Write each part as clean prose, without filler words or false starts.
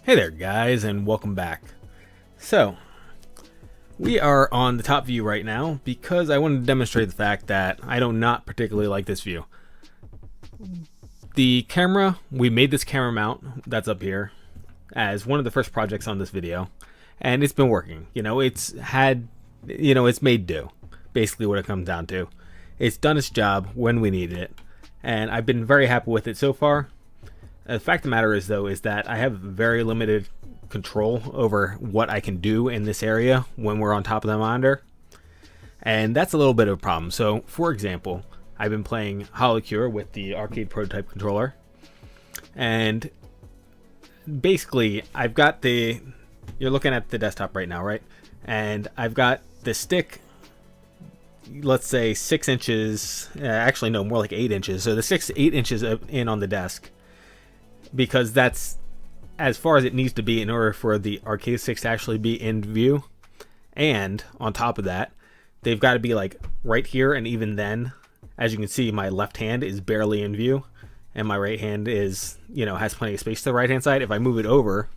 Hey there guys, and welcome back. So, we are on the top view right now because I wanted to demonstrate the fact that I do not particularly like this view. The camera, we made this camera mount that's up here as one of the first projects on this video, and it's been working. It's made do. Basically what it comes down to. It's done its job when we needed it, and I've been very happy with it so far. The fact of the matter is, though, is that I have very limited control over what I can do in this area when we're on top of the monitor. And that's a little bit of a problem. So, for example, I've been playing HoloCure with the arcade prototype controller. And basically, I've got you're looking at the desktop right now, right? And I've got the stick, let's say 6 inches, actually no, more like 8 inches. So the stick's 8 inches in on the desk, because that's as far as it needs to be in order for the arcade sticks to actually be in view. And on top of that, they've got to be like right here, and even then, as you can see, my left hand is barely in view and my right hand is, has plenty of space to the right hand side. If I move it over,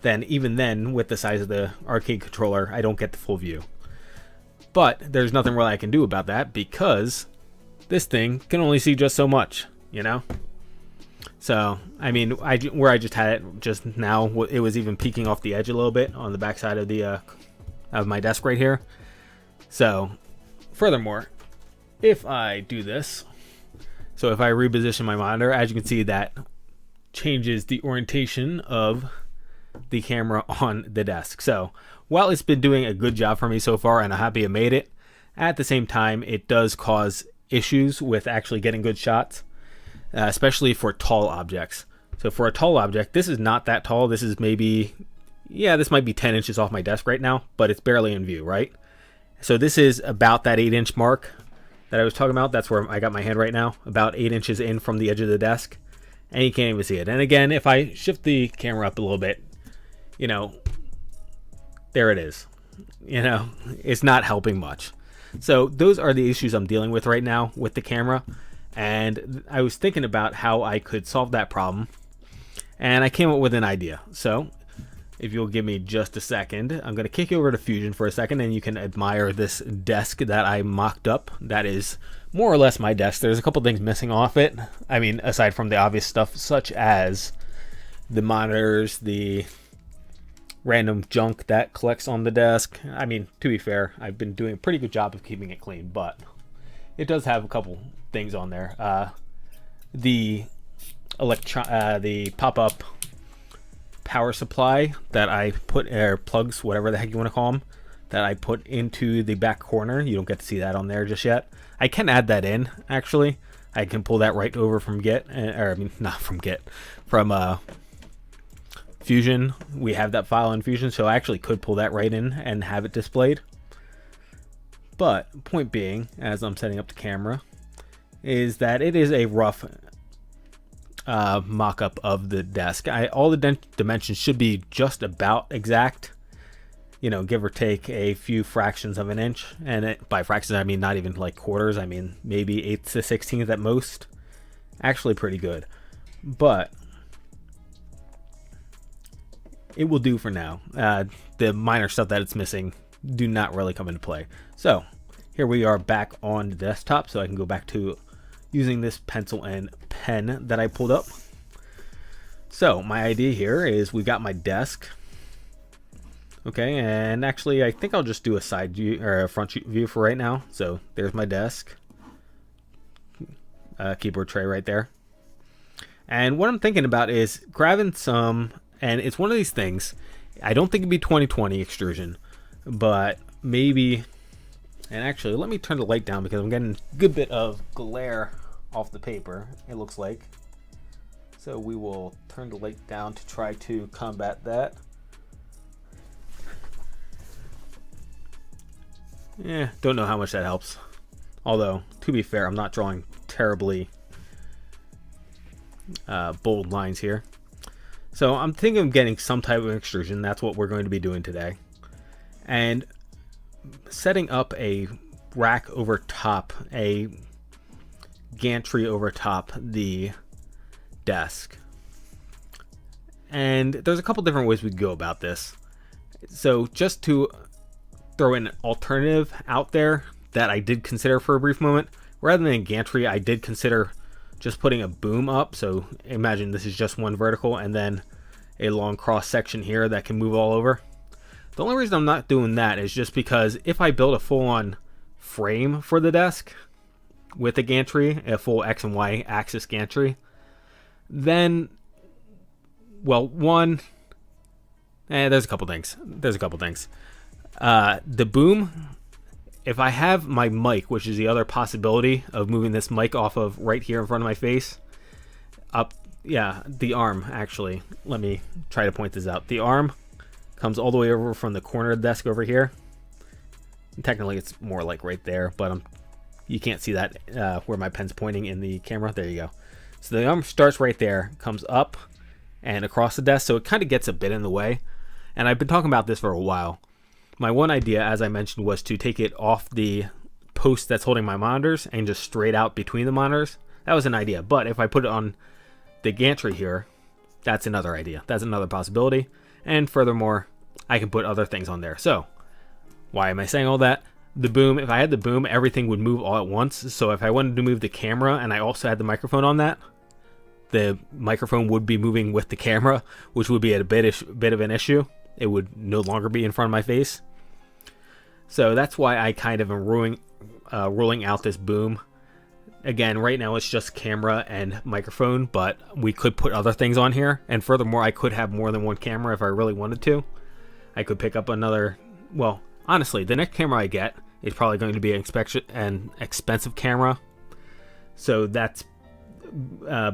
then even then, with the size of the arcade controller, I don't get the full view. But there's nothing really I can do about that, because this thing can only see just so much, So, I mean, where I just had it just now, it was even peeking off the edge a little bit on the back side of of my desk right here. So, furthermore, if I do this, so if I reposition my monitor, as you can see, that changes the orientation of the camera on the desk. So, while it's been doing a good job for me so far, and I'm happy I made it, at the same time, it does cause issues with actually getting good shots. Especially for tall objects. So for a tall object, this is not that tall. This is maybe, this might be 10 inches off my desk right now, but it's barely in view, right? So this is about that 8-inch mark that I was talking about. That's where I got my hand right now, about 8 inches in from the edge of the desk, and you can't even see it. And again, if I shift the camera up a little bit, there it is. It's not helping much. So those are the issues I'm dealing with right now with the camera. And I was thinking about how I could solve that problem, and I came up with an idea. So if you'll give me just a second, I'm going to kick you over to Fusion for a second, and you can admire this desk that I mocked up. That is more or less my desk. There's a couple things missing off it. I mean, aside from the obvious stuff, such as the monitors, the random junk that collects on the desk. I mean, to be fair, I've been doing a pretty good job of keeping it clean, but it does have a couple things on there. The pop-up power supply that I put, or plugs, whatever the heck you want to call them, that I put into the back corner. You don't get to see that on there just yet. I can add that in, actually. I can pull that right over from from Fusion. We have that file in Fusion, so I actually could pull that right in and have it displayed. But point being, as I'm setting up the camera, is that it is a rough mock-up of the desk. All the dimensions should be just about exact, give or take a few fractions of an inch. And by fractions, I mean not even like quarters. I mean maybe 1/8 to 1/16 at most. Actually pretty good. But it will do for now. The minor stuff that it's missing do not really come into play. So here we are back on the desktop, so I can go back to using this pencil and pen that I pulled up. So my idea here is we got my desk. Okay, and actually I think I'll just do a side view or a front view for right now. So there's my desk. Keyboard tray right there. And what I'm thinking about is grabbing some, and it's one of these things, I don't think it'd be 2020 extrusion, but maybe, and actually let me turn the light down because I'm getting a good bit of glare off the paper, it looks like. So we will turn the light down to try to combat that. Don't know how much that helps. Although, to be fair, I'm not drawing terribly bold lines here. So I'm thinking of getting some type of extrusion. That's what we're going to be doing today. And setting up a rack over top, a gantry over top the desk. And there's a couple different ways we could go about this. So just to throw an alternative out there that I did consider for a brief moment, rather than a gantry, I did consider just putting a boom up. So imagine this is just one vertical and then a long cross section here that can move all over. The only reason I'm not doing that is just because if I build a full-on frame for the desk with a gantry, a full X and Y axis gantry, then, well, there's a couple things. The boom, if I have my mic, which is the other possibility of moving this mic off of right here in front of my face, up, yeah, the arm, actually. Let me try to point this out. The arm comes all the way over from the corner of the desk over here. Technically, it's more like right there, but you can't see that where my pen's pointing in the camera. There you go. So the arm starts right there, comes up and across the desk, so it kind of gets a bit in the way. And I've been talking about this for a while. My one idea, as I mentioned, was to take it off the post that's holding my monitors and just straight out between the monitors. That was an idea, but if I put it on the gantry here, that's another idea. That's another possibility. And furthermore, I can put other things on there. So why am I saying all that? The boom, if I had the boom, everything would move all at once. So if I wanted to move the camera and I also had the microphone on that, the microphone would be moving with the camera, which would be a bit of an issue. It would no longer be in front of my face. So that's why I kind of am ruling out this boom. Again, right now it's just camera and microphone, but we could put other things on here. And furthermore, I could have more than one camera if I really wanted to. I could pick up another, well, honestly, the next camera I get is probably going to be an expensive camera. So that's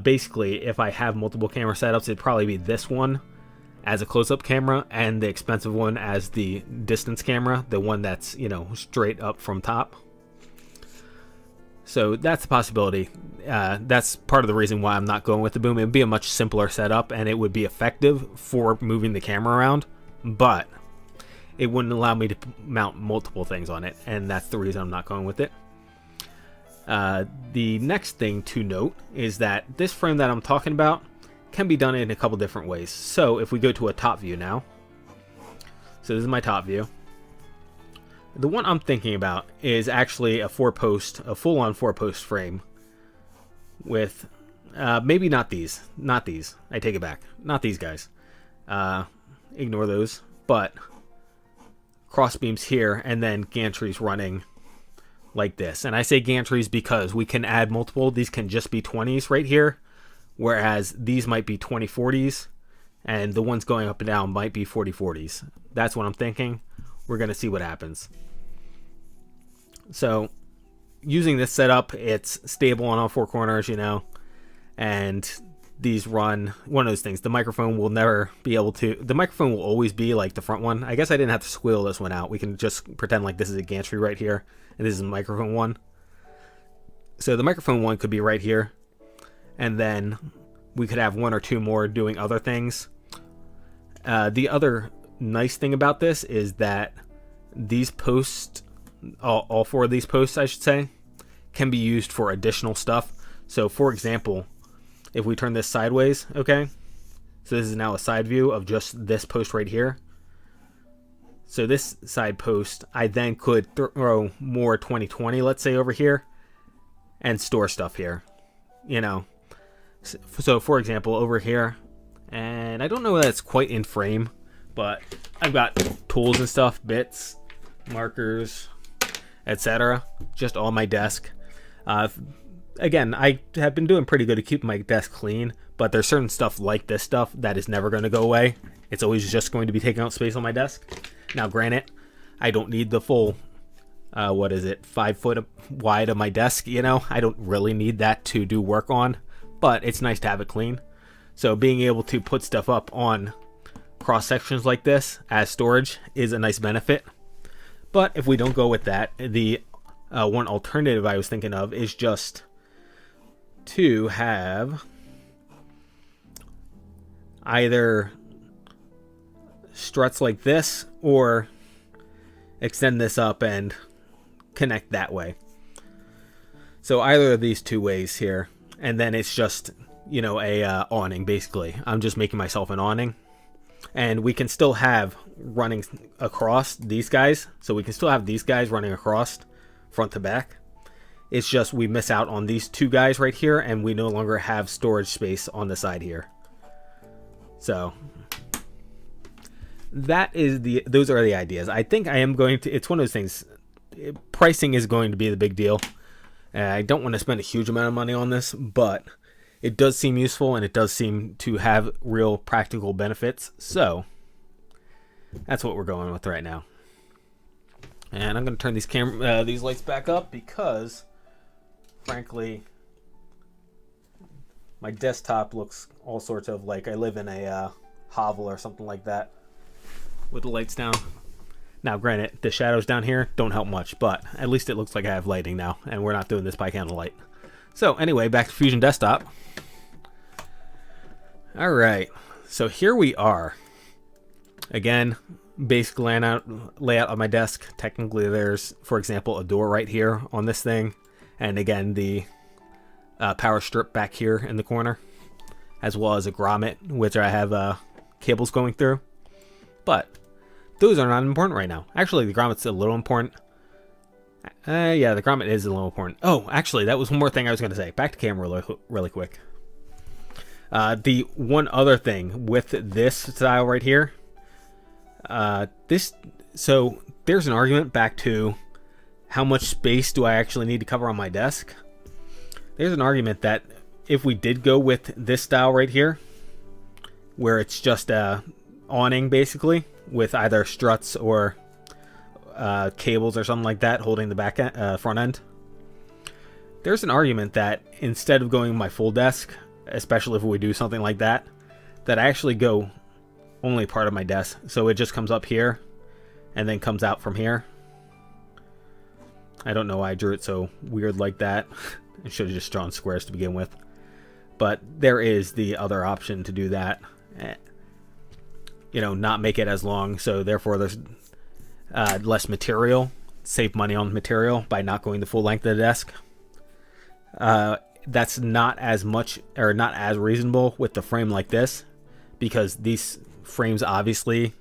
basically, if I have multiple camera setups, it'd probably be this one as a close-up camera and the expensive one as the distance camera, the one that's, straight up from top. So that's a possibility. That's part of the reason why I'm not going with the boom. It would be a much simpler setup and it would be effective for moving the camera around, but it wouldn't allow me to mount multiple things on it, and that's the reason I'm not going with it. The next thing to note is that this frame that I'm talking about can be done in a couple different ways. So if we go to a top view now, so this is my top view. The one I'm thinking about is actually a full-on 4-post frame with maybe not these. I take it back. Not these guys. Ignore those. But cross beams here and then gantries running like this. And I say gantries because we can add multiple. These can just be 20s right here, whereas these might be 2040s and the ones going up and down might be 4040s. That's what I'm thinking. We're going to see what happens. So using this setup, it's stable on all four corners, and these run one of those things. The microphone will never be able to, the microphone will always be like the front one. I guess I didn't have to squeal this one out. We can just pretend like this is a gantry right here and this is a microphone one. So the microphone one could be right here, and then we could have one or two more doing other things. The other nice thing about this is that these posts, all four of these posts, I should say, can be used for additional stuff. So for example, if we turn this sideways, okay, so this is now a side view of just this post right here. So this side post, I then could throw more 2020, let's say, over here and store stuff here, So for example, over here, and I don't know that it's quite in frame, but I've got tools and stuff, bits, markers, etc. just on my desk. Again, I have been doing pretty good to keep my desk clean, but there's certain stuff like this stuff that is never going to go away. It's always just going to be taking up space on my desk. Now, granted, I don't need the full, 5 foot wide of my desk, I don't really need that to do work on, but it's nice to have it clean. So being able to put stuff up on cross sections like this as storage is a nice benefit. But if we don't go with that, the one alternative I was thinking of is just to have either struts like this or extend this up and connect that way. So either of these two ways here, and then it's just you know, a awning basically. I'm just making myself an awning. And we can still have running across these guys. So we can still have these guys running across front to back. It's just we miss out on these two guys right here, and we no longer have storage space on the side here. So that is those are the ideas. I think I am going to, it's one of those things, pricing is going to be the big deal. I don't want to spend a huge amount of money on this, but it does seem useful, and it does seem to have real practical benefits. So that's what we're going with right now. And I'm going to turn these lights back up because, frankly, my desktop looks all sorts of like I live in a hovel or something like that with the lights down. Now, granted, the shadows down here don't help much, but at least it looks like I have lighting now, and we're not doing this by candlelight. So anyway, back to Fusion Desktop. All right, so here we are. Again, basic layout of my desk. Technically, there's, for example, a door right here on this thing, and again, the power strip back here in the corner, as well as a grommet, which I have cables going through. But those are not important right now. Actually, the grommet's a little important. Yeah, the grommet is a little important. Oh, actually, that was one more thing I was going to say. Back to camera really quick. The one other thing with this style right here, so there's an argument back to how much space do I actually need to cover on my desk. There's an argument that if we did go with this style right here, where it's just a awning basically with either struts or cables or something like that holding the back front end, there's an argument that instead of going my full desk, especially if we do something like that, that I actually go only part of my desk, so it just comes up here and then comes out from here. I don't know why I drew it so weird like that. I should have just drawn squares to begin with, but there is the other option to do that. You know, not make it as long, so therefore there's less material, save money on material by not going the full length of the desk. That's not as much, or not as reasonable with the frame like this, because these frames, obviously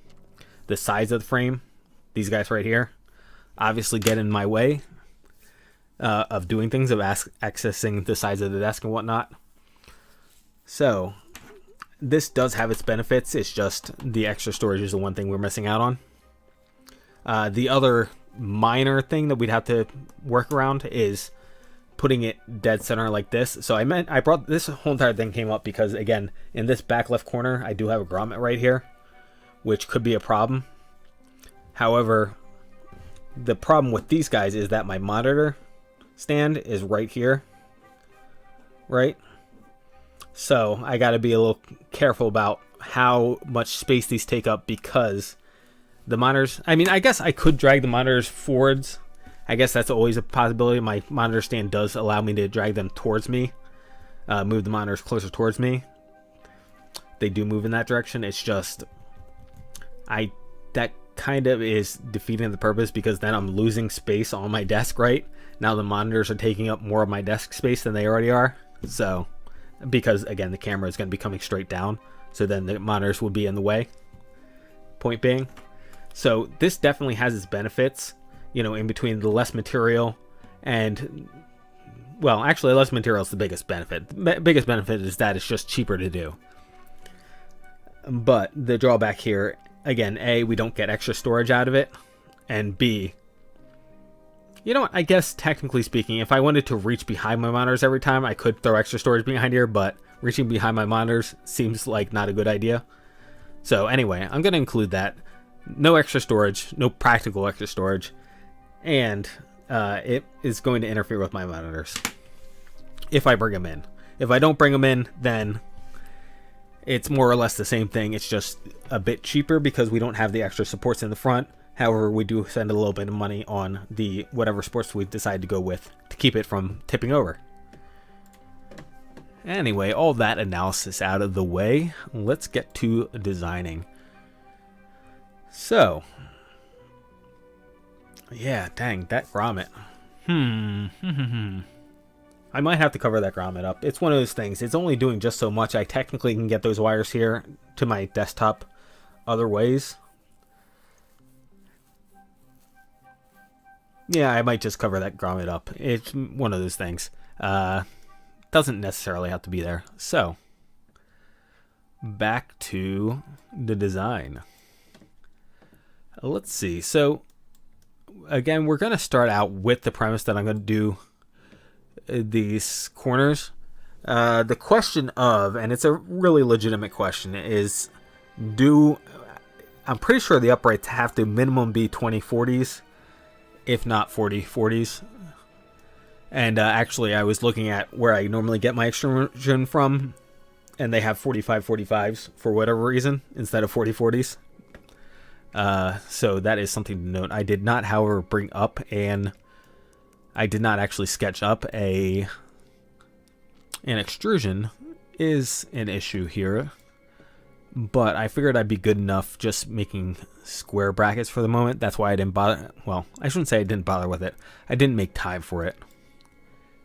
the size of the frame, these guys right here, obviously get in my way of doing things, of accessing the size of the desk and whatnot. So this does have its benefits. It's just the extra storage is the one thing we're missing out on. The other minor thing that we'd have to work around is putting it dead center like this. So I brought this whole entire thing came up because, again, in this back left corner, I do have a grommet right here, which could be a problem. However, the problem with these guys is that my monitor stand is right here, right? So I got to be a little careful about how much space these take up, because the monitors, I mean, I guess I could drag the monitors forwards. I guess that's always a possibility. My monitor stand does allow me to drag them towards me, move the monitors closer towards me. They do move in that direction. It's just, that kind of is defeating the purpose, because then I'm losing space on my desk, right? Now the monitors are taking up more of my desk space than they already are. So, because again, the camera is going to be coming straight down, so then the monitors will be in the way. Point being. So this definitely has its benefits, you know, in between the less material and, well, actually less material is the biggest benefit. The biggest benefit is that it's just cheaper to do. But the drawback here, again, A, we don't get extra storage out of it, and B, you know what, I guess technically speaking, if I wanted to reach behind my monitors every time, I could throw extra storage behind here, but reaching behind my monitors seems like not a good idea. So anyway, I'm going to include that. No extra storage, no practical extra storage, and it is going to interfere with my monitors if I bring them in. If I don't bring them in, then it's more or less the same thing. It's just a bit cheaper because we don't have the extra supports in the front. However, we do spend a little bit of money on the whatever sports we decide to go with to keep it from tipping over. Anyway, all that analysis out of the way, let's get to designing. So, yeah, dang, that grommet. I might have to cover that grommet up. It's one of those things. It's only doing just so much. I technically can get those wires here to my desktop other ways. Yeah, I might just cover that grommet up. It's one of those things. Doesn't necessarily have to be there. So, back to the design. Let's see. So, again, we're going to start out with the premise that I'm going to do these corners. The question of, and it's a really legitimate question, is I'm pretty sure the uprights have to minimum be 2040s, if not 4040s. And actually, I was looking at where I normally get my extrusion from, and they have 4545s for whatever reason instead of 4040s. So that is something to note. I did not, however, bring up I did not actually sketch up an extrusion is an issue here, but I figured I'd be good enough just making square brackets for the moment. That's why I didn't bother. Well, I shouldn't say I didn't bother with it. I didn't make time for it,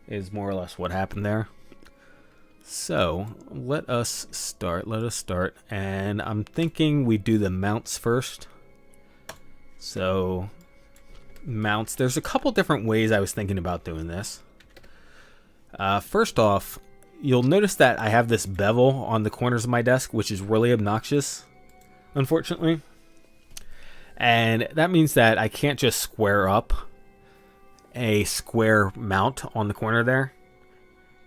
is more or less what happened there. So let us start, and I'm thinking we do the mounts first. So mounts, there's a couple different ways I was thinking about doing this. First off, you'll notice that I have this bevel on the corners of my desk, which is really obnoxious, unfortunately. And that means that I can't just square up a square mount on the corner there.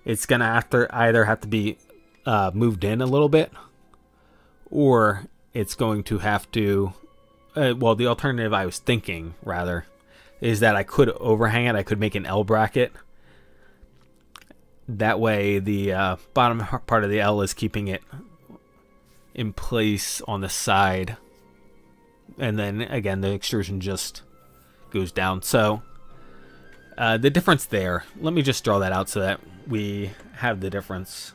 It's going to either have to be moved in a little bit, or it's going to have to, well, the alternative I was thinking, rather, is that I could overhang it. I could make an L bracket. That way the bottom part of the L is keeping it in place on the side. And then, again, the extrusion just goes down. So the difference there, let me just draw that out so that we have the difference.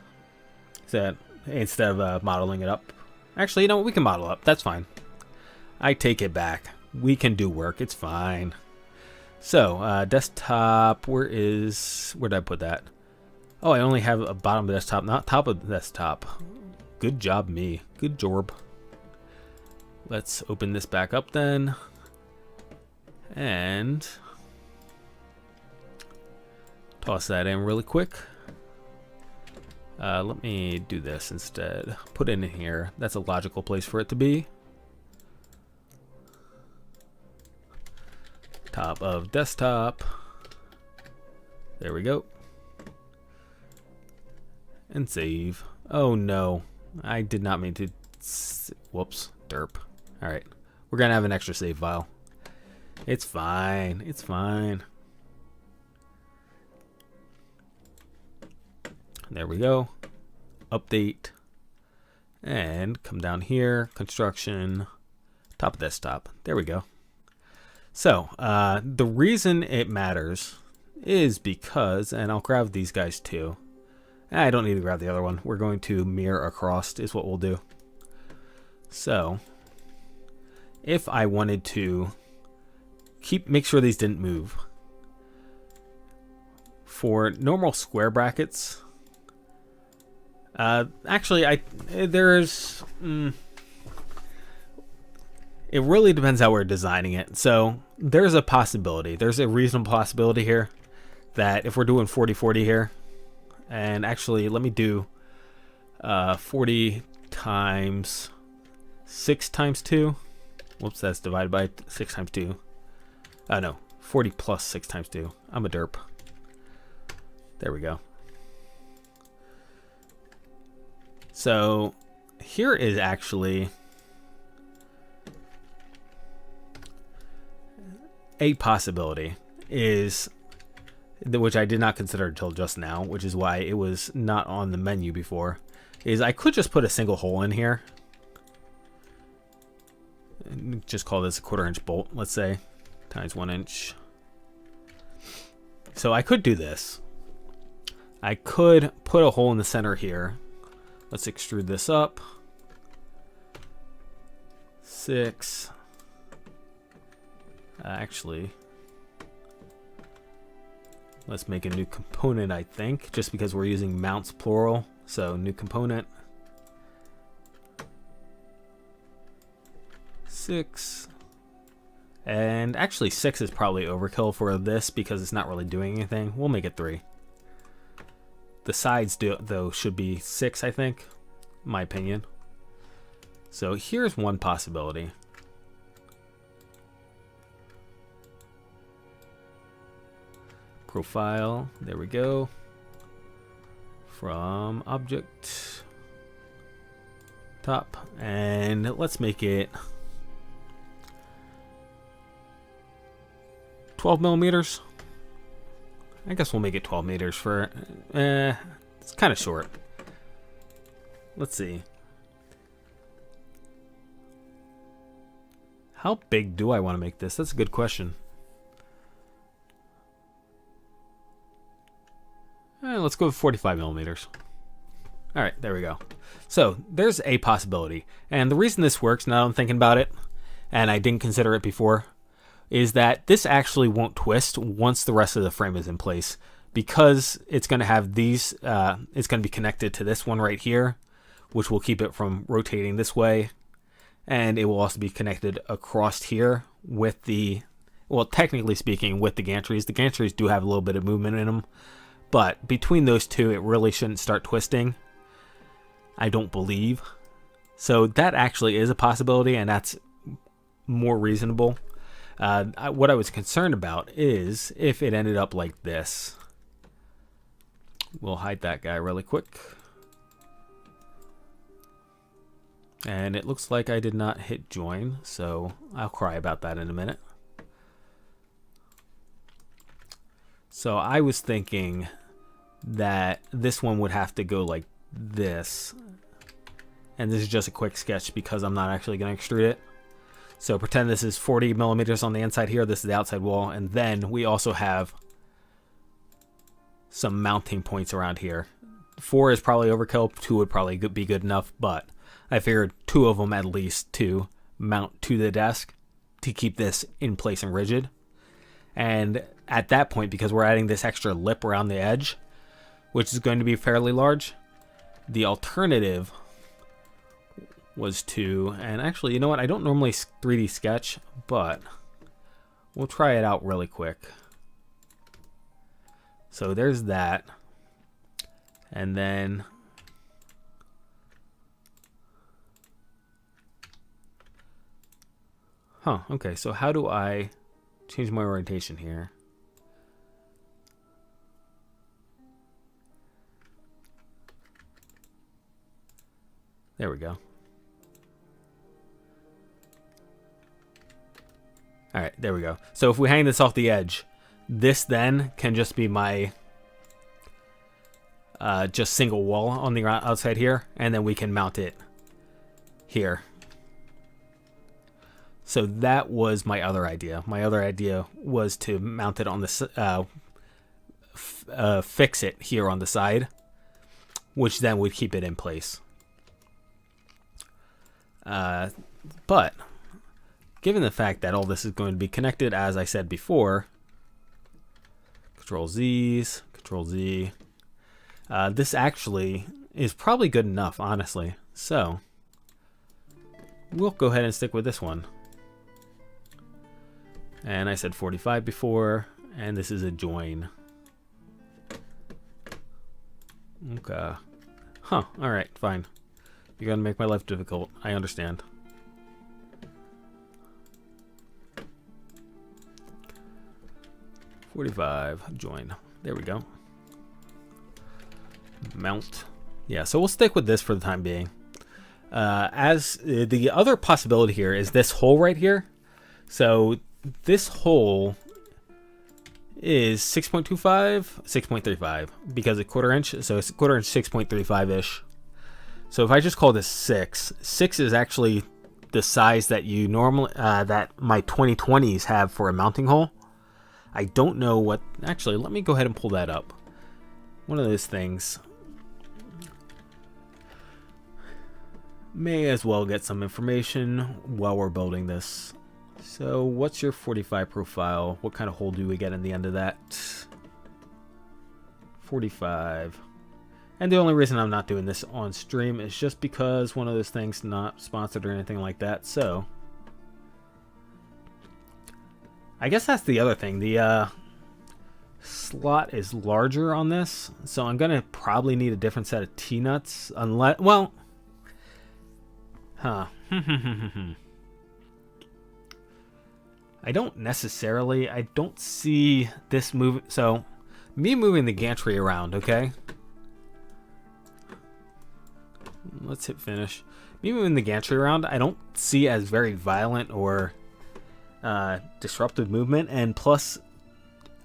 So that instead of modeling it up. Actually, you know what? We can model up. That's fine. I take it back. We can do work. It's fine. So, desktop, where did I put that? Oh, I only have a bottom of the desktop, not top of the desktop. Good job, me. Good job. Let's open this back up then. And toss that in really quick. Let me do this instead. Put it in here. That's a logical place for it to be. Top of desktop. There we go. And save. Oh no, I did not mean to. Whoops, derp. Alright, we're gonna have an extra save file. It's fine, it's fine. There we go. Update. And come down here, construction, top of desktop. There we go. So, the reason it matters is because, and I'll grab these guys too. I don't need to grab the other one. We're going to mirror across is what we'll do. So, if I wanted to make sure these didn't move. For normal square brackets, actually, it really depends how we're designing it. So there's a possibility. There's a reasonable possibility here that if we're doing 40-40 here, and actually let me do 40 times 6 times 2. Whoops, that's divided by 6 times 2. No, 40 plus 6 times 2. I'm a derp. There we go. So here is actually a possibility, which I did not consider until just now, which is why it was not on the menu before, is I could just put a single hole in here. And just call this a 1/4 inch bolt, let's say, times 1 inch. So I could do this. I could put a hole in the center here. Let's extrude this up. 6. Let's make a new component, I think, just because we're using mounts plural. So new component. 6. And actually 6 is probably overkill for this because it's not really doing anything. We'll make it 3. The sides though should be 6, I think, my opinion. So here's one possibility. Profile, there we go. From object, top, and let's make it 12 millimeters. I guess we'll make it 12 meters for, it's kind of short. Let's see. How big do I want to make this? That's a good question. Let's go with 45 millimeters. All right, there we go. So there's a possibility. And the reason this works, now I'm thinking about it, and I didn't consider it before, is that this actually won't twist once the rest of the frame is in place, because it's going to have these, it's going to be connected to this one right here, which will keep it from rotating this way. And it will also be connected across here with the, well, technically speaking, with the gantries. The gantries do have a little bit of movement in them, but between those two, it really shouldn't start twisting, I don't believe. So that actually is a possibility, and that's more reasonable. What I was concerned about is if it ended up like this. We'll hide that guy really quick. And it looks like I did not hit join, so I'll cry about that in a minute. So I was thinking that this one would have to go like this. And this is just a quick sketch because I'm not actually going to extrude it. So pretend this is 40 millimeters on the inside here. This is the outside wall. And then we also have some mounting points around here. 4 is probably overkill. 2 would probably be good enough, but I figured 2 of them at least to mount to the desk to keep this in place and rigid. And at that point, because we're adding this extra lip around the edge, which is going to be fairly large, the alternative was to, and actually, you know what? I don't normally 3D sketch, but we'll try it out really quick. So there's that. And then okay, so how do I change my orientation here? There we go. All right, there we go. So if we hang this off the edge, this then can just be my just single wall on the outside here, and then we can mount it here. So that was my other idea. My other idea was to mount it on the fix it here on the side, which then would keep it in place. But given the fact that all this is going to be connected, as I said before, Control Z's, Control Z, this actually is probably good enough, honestly. So we'll go ahead and stick with this one. And I said 45 before, and this is a join. Okay. Huh, alright, fine. You're gonna make my life difficult. I understand. $45, join. There we go. Mount. Yeah, so we'll stick with this for the time being. As the other possibility here is this hole right here. So this hole is 6.25, 6.35 because a 1/4 inch. So it's 1/4 inch, 6.35-ish. So if I just call this 6, 6 is actually the size that you normally, that my 2020s have for a mounting hole. I don't know what, actually, let me go ahead and pull that up. One of those things. May as well get some information while we're building this. So what's your 45 profile? What kind of hole do we get in the end of that? 45. And the only reason I'm not doing this on stream is just because one of those things not sponsored or anything like that. So I guess that's the other thing. The slot is larger on this, so I'm gonna probably need a different set of T-nuts unless, well, I don't see this move. So me moving the gantry around, okay, let's hit finish. Me moving the gantry around, I don't see as very violent or disruptive movement, and plus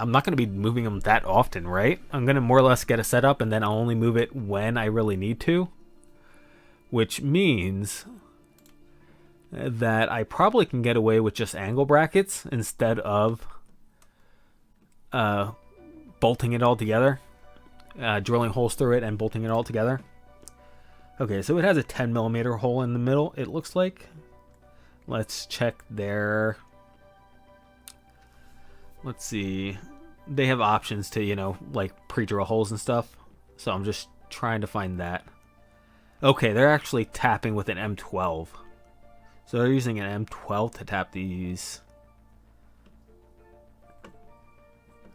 I'm not going to be moving them that often, right? I'm going to more or less get a setup and then I'll only move it when I really need to, which means that I probably can get away with just angle brackets instead of bolting it all together, drilling holes through it and bolting it all together. Okay, so it has a 10mm hole in the middle, it looks like. Let's check there. Let's see. They have options to, you know, like pre-drill holes and stuff. So I'm just trying to find that. Okay, they're actually tapping with an M12. So they're using an M12 to tap these.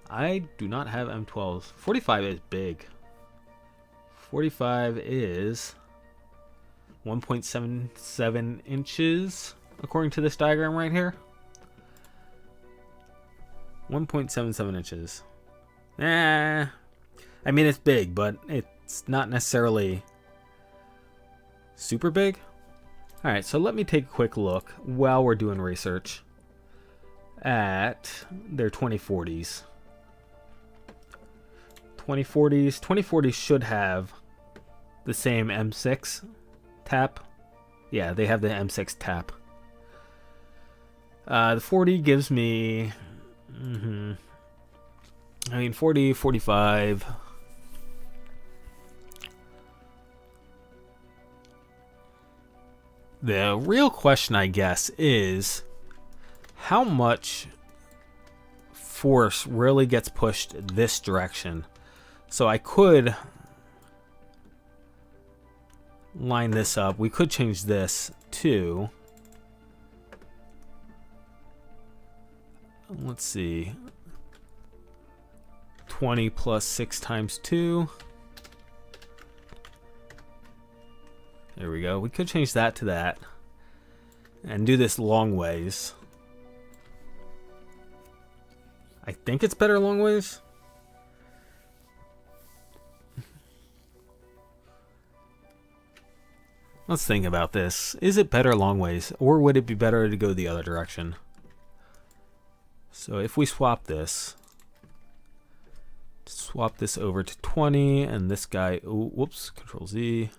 I do not have M12s. 45 is big. 45 is 1.77 inches, according to this diagram right here. 1.77 inches. I mean, it's big, but it's not necessarily super big. Alright, so let me take a quick look while we're doing research at their 2040s. 2040s should have the same M6 tap. Yeah, they have the M6 tap. The 40 gives me... I mean, 40, 45... The real question, I guess, is how much force really gets pushed this direction. So I could line this up. We could change this to, let's see, 20 plus 6 times 2. There we go. We could change that to that and do this long ways. I think it's better long ways. Let's think about this. Is it better long ways, or would it be better to go the other direction? So if we swap this over to 20, and this guy, oh, whoops, Control Z.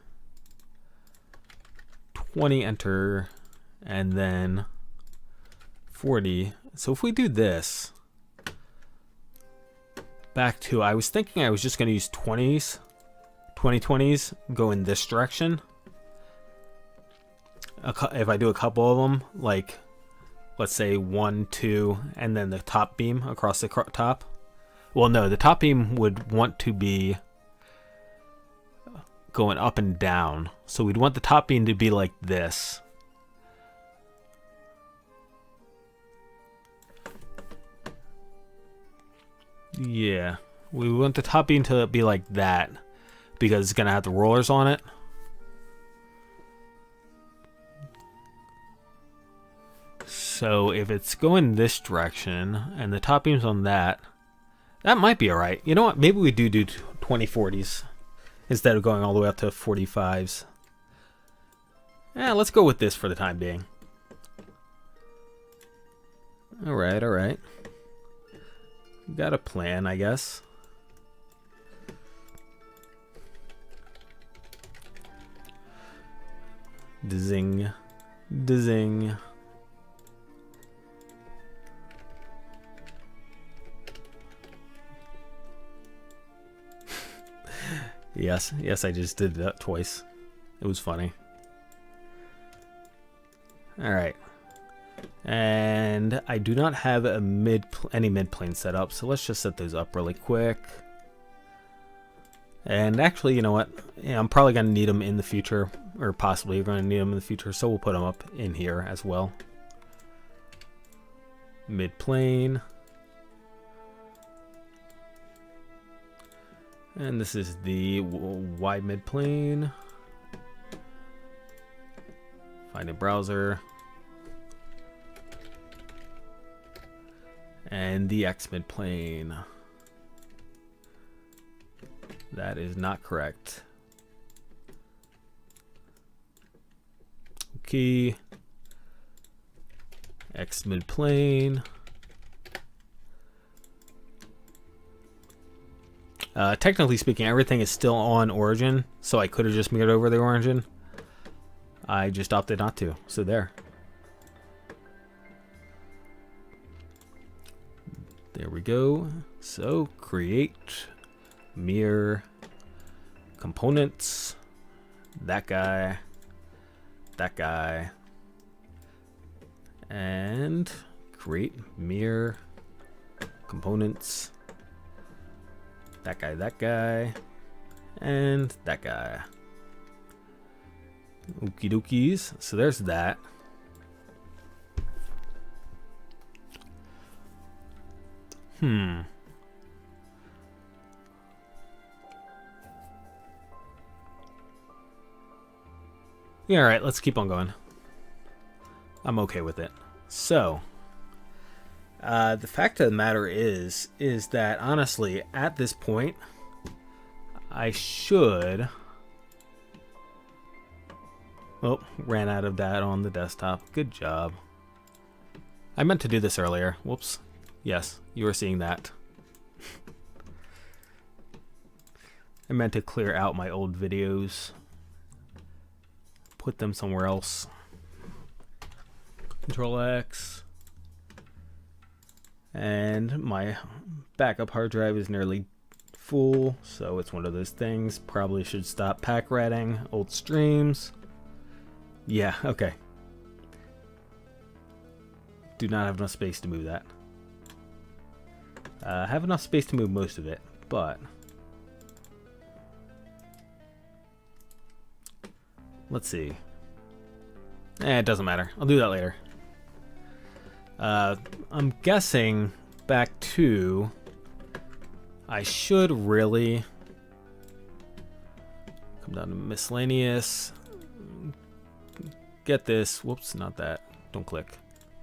20, enter, and then 40. So if we do this, back to, I was thinking I was just going to use 20s, 2020s, go in this direction. If I do a couple of them, like, let's say 1, 2, and then the top beam across the top. Well, no, the top beam would want to be going up and down. So we'd want the top beam to be like this. Yeah, we want the top beam to be like that because it's gonna have the rollers on it. So if it's going this direction and the top beam's on that, that might be alright. You know what? Maybe we do 2040s. Instead of going all the way up to 45s. Yeah, let's go with this for the time being. Alright, alright. Got a plan, I guess. Dzing. Dzing. Yes, I just did that twice. It was funny. Alright. And I do not have a any mid plane set up, so let's just set those up really quick. And actually, you know what? Yeah, I'm probably going to need them in the future, or possibly going to need them in the future, so we'll put them up in here as well. Mid-plane. And this is the Y mid-plane. Find a browser. And the X mid-plane. That is not correct. Okay. X mid-plane. Technically speaking, everything is still on Origin, so I could have just mirrored over the Origin. I just opted not to, so there. There we go. So create, mirror, components, that guy, and create, mirror, components, that guy, and that guy. Okie dokies. So there's that. Yeah, alright, let's keep on going. I'm okay with it. So, the fact of the matter is that honestly, at this point, I should... Oh, ran out of that on the desktop. Good job. I meant to do this earlier. Whoops. Yes, you are seeing that. I meant to clear out my old videos. Put them somewhere else. Control X. And my backup hard drive is nearly full, so it's one of those things. Probably should stop pack ratting old streams. Yeah, okay. Do not have enough space to move that. I have enough space to move most of it, but... Let's see. It doesn't matter. I'll do that later. I'm guessing back to... I should really... Come down to miscellaneous... Get this. Whoops, not that. Don't click.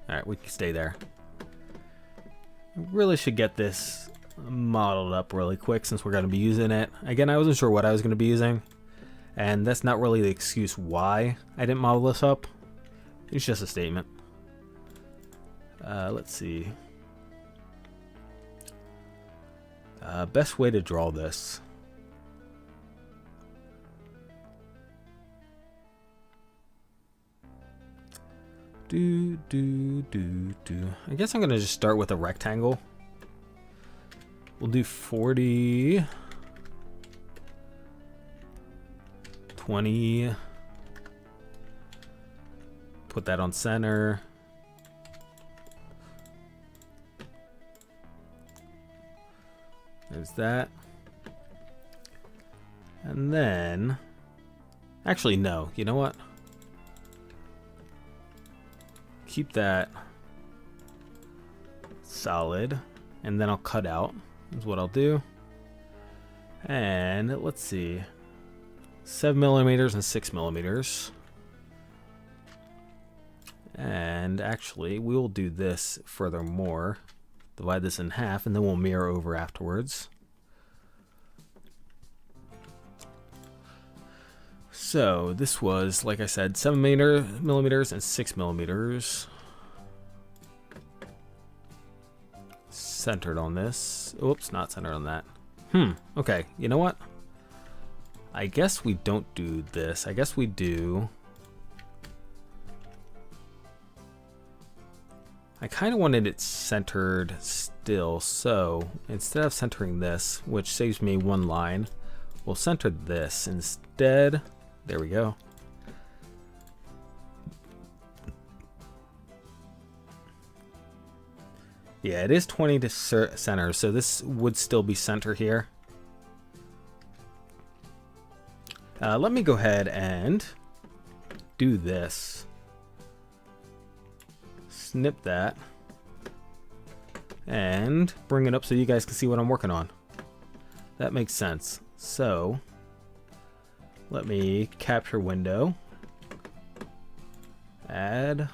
Alright, we can stay there. I really should get this modeled up really quick since we're going to be using it. Again, I wasn't sure what I was going to be using. And that's not really the excuse why I didn't model this up. It's just a statement. Let's see. Best way to draw this. I guess I'm gonna just start with a rectangle. We'll do 40, 20. Put that on center. There's that. And then, actually no, you know what? Keep that solid, and then I'll cut out is what I'll do. And let's see, 7mm and 6mm. And actually we will do this furthermore, divide this in half, and then we'll mirror over afterwards. So this was, like I said, 7mm and 6mm. Centered on this. Oops, not centered on that. Okay, you know what? I guess we don't do this. I guess we do... I kind of wanted it centered still, so instead of centering this, which saves me one line, we'll center this instead. There we go. Yeah, it is 20 to center, so this would still be center here. Let me go ahead and do this. Snip that. And bring it up so you guys can see what I'm working on. That makes sense. So, let me capture window. Add,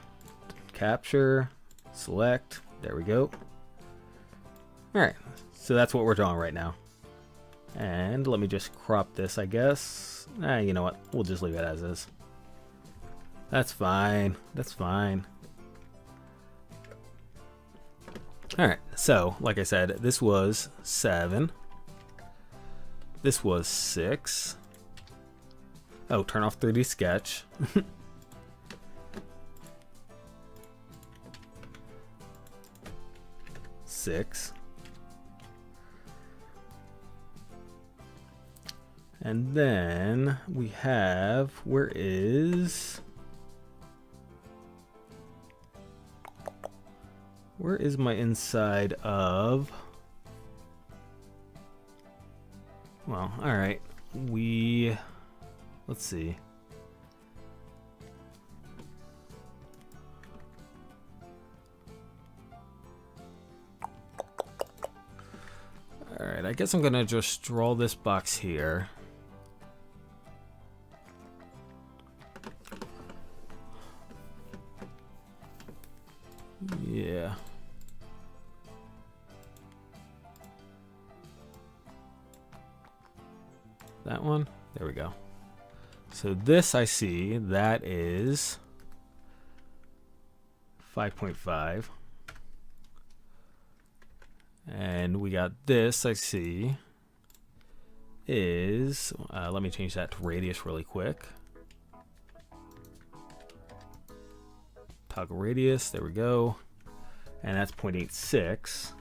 capture, select. There we go. Alright, so that's what we're doing right now. And let me just crop this, I guess. You know what? We'll just leave it as is. That's fine. That's fine. Alright, so, like I said, this was 7. This was 6. Oh, turn off 3D Sketch. 6. And then we have, where is my inside of, well, all right, let's see. All right, I guess I'm gonna just draw this box here. Yeah. That one? There we go. So this I see, that is 5.5. And we got this, I see, is, let me change that to radius really quick. Toggle radius, there we go. And that's 0.86.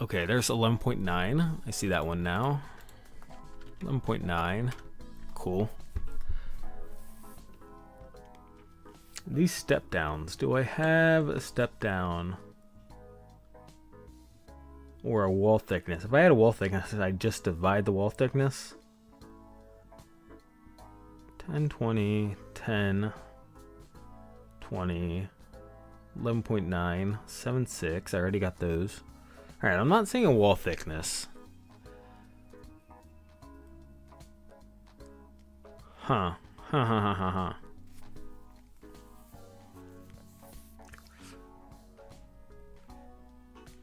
Okay, there's 11.9. I see that one now. 11.9. Cool. These step downs. Do I have a step down? Or a wall thickness? If I had a wall thickness, I'd just divide the wall thickness. 10, 20, 10, 20, 11.9, 7, 6. I already got those. Alright, I'm not seeing a wall thickness. Huh. Huh.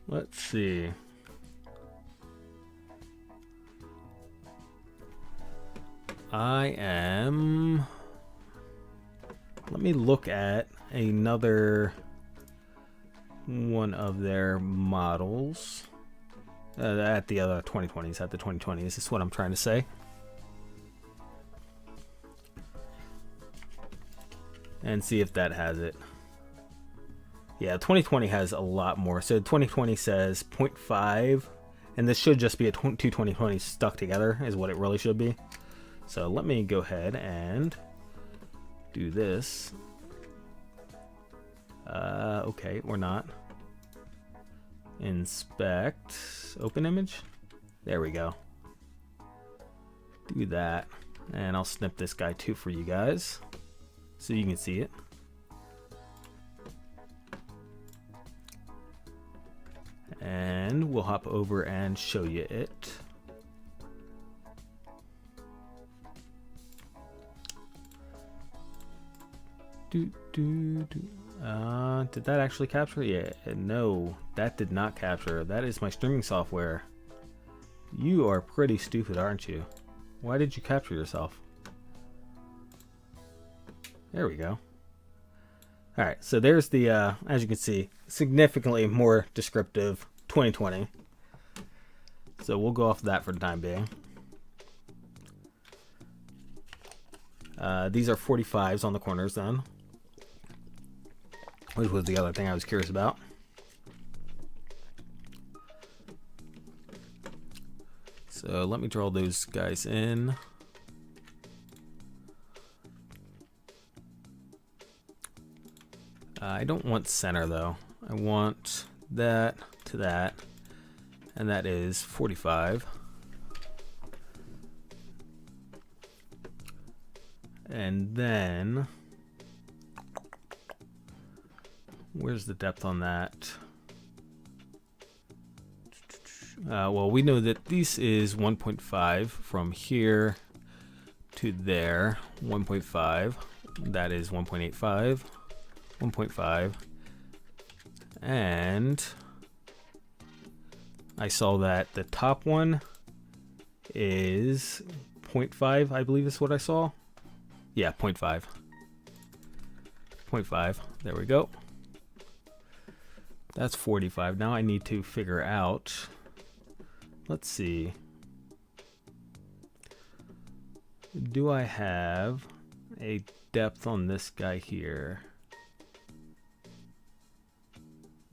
Let's see. Let me look at another one of their models. At the other 2020s, at the 2020s, this is what I'm trying to say. And see if that has it. Yeah, 2020 has a lot more. So 2020 says 0.5, and this should just be a two 2020s stuck together, is what it really should be. So let me go ahead and do this. Okay, or not. Inspect, open image. There we go. Do that, and I'll snip this guy too for you guys, so you can see it. And we'll hop over and show you it. Did that actually capture? Yeah, no, that did not capture. That is my streaming software. You are pretty stupid, aren't you? Why did you capture yourself? There we go. Alright, so there's the, as you can see, significantly more descriptive 2020. So we'll go off that for the time being. These are 45s on the corners then, which was the other thing I was curious about. So let me draw those guys in. I don't want center though. I want that to that, and that is 45. And then, where's the depth on that? Well, we know that this is 1.5 from here to there. 1.5. That is 1.85. 1.5. And I saw that the top one is 0.5, I believe is what I saw. Yeah, 0.5. 0.5. There we go. That's 45. Now I need to figure out, let's see. Do I have a depth on this guy here?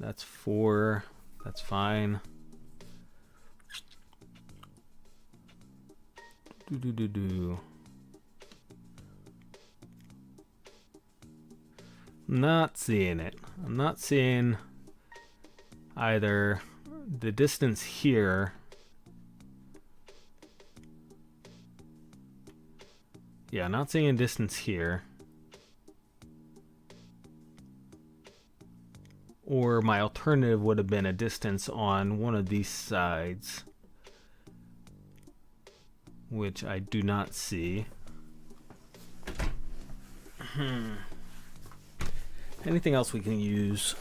That's 4. That's fine. Not seeing it. I'm not seeing either the distance here. Yeah, not seeing a distance here. Or my alternative would have been a distance on one of these sides, which I do not see. Anything else we can use?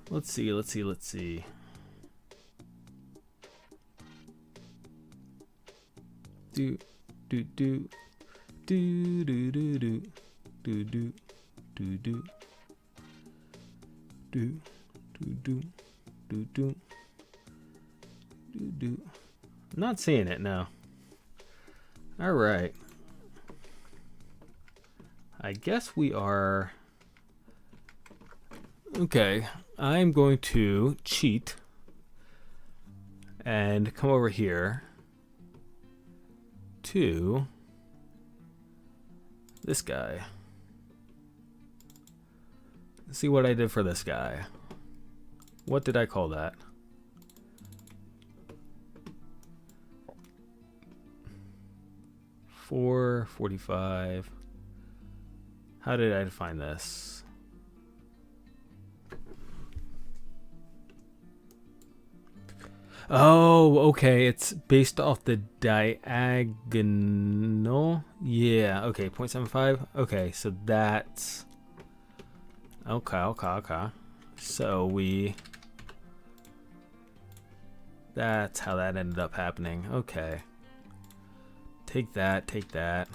Let's see. Do do do do do do do do do do do do do do do do. Not seeing it now. All right. I guess we are okay. I'm going to cheat and come over here to this guy. Let's see what I did for this guy. What did I call that? $4.45. How did I define this? Oh, okay. It's based off the diagonal. Yeah, okay. 0.75. Okay, so that's... Okay. So that's how that ended up happening. Okay. Take that.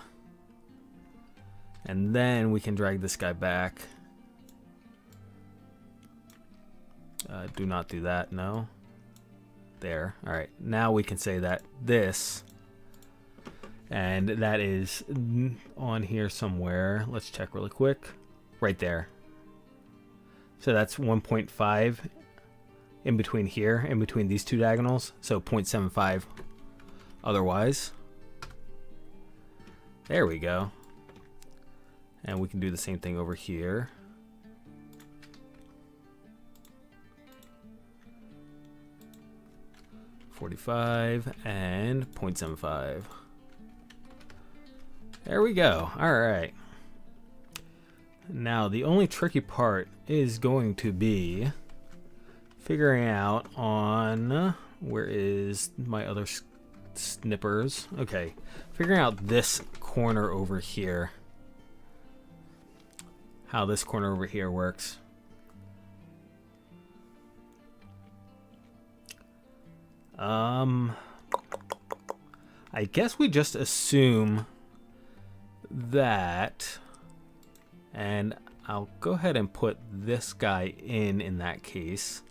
And then we can drag this guy back. Do not do that, no. There. All right. Now we can say that this, and that is on here somewhere. Let's check really quick. Right there. So that's 1.5 in between here, in between these two diagonals. So 0.75 otherwise. There we go. And we can do the same thing over here. .45 and 0.75. There we go. All right. Now the only tricky part is going to be figuring out on where is my other snippers. Okay, figuring out this corner over here. How this corner over here works. I guess we just assume that, and I'll go ahead and put this guy in that case,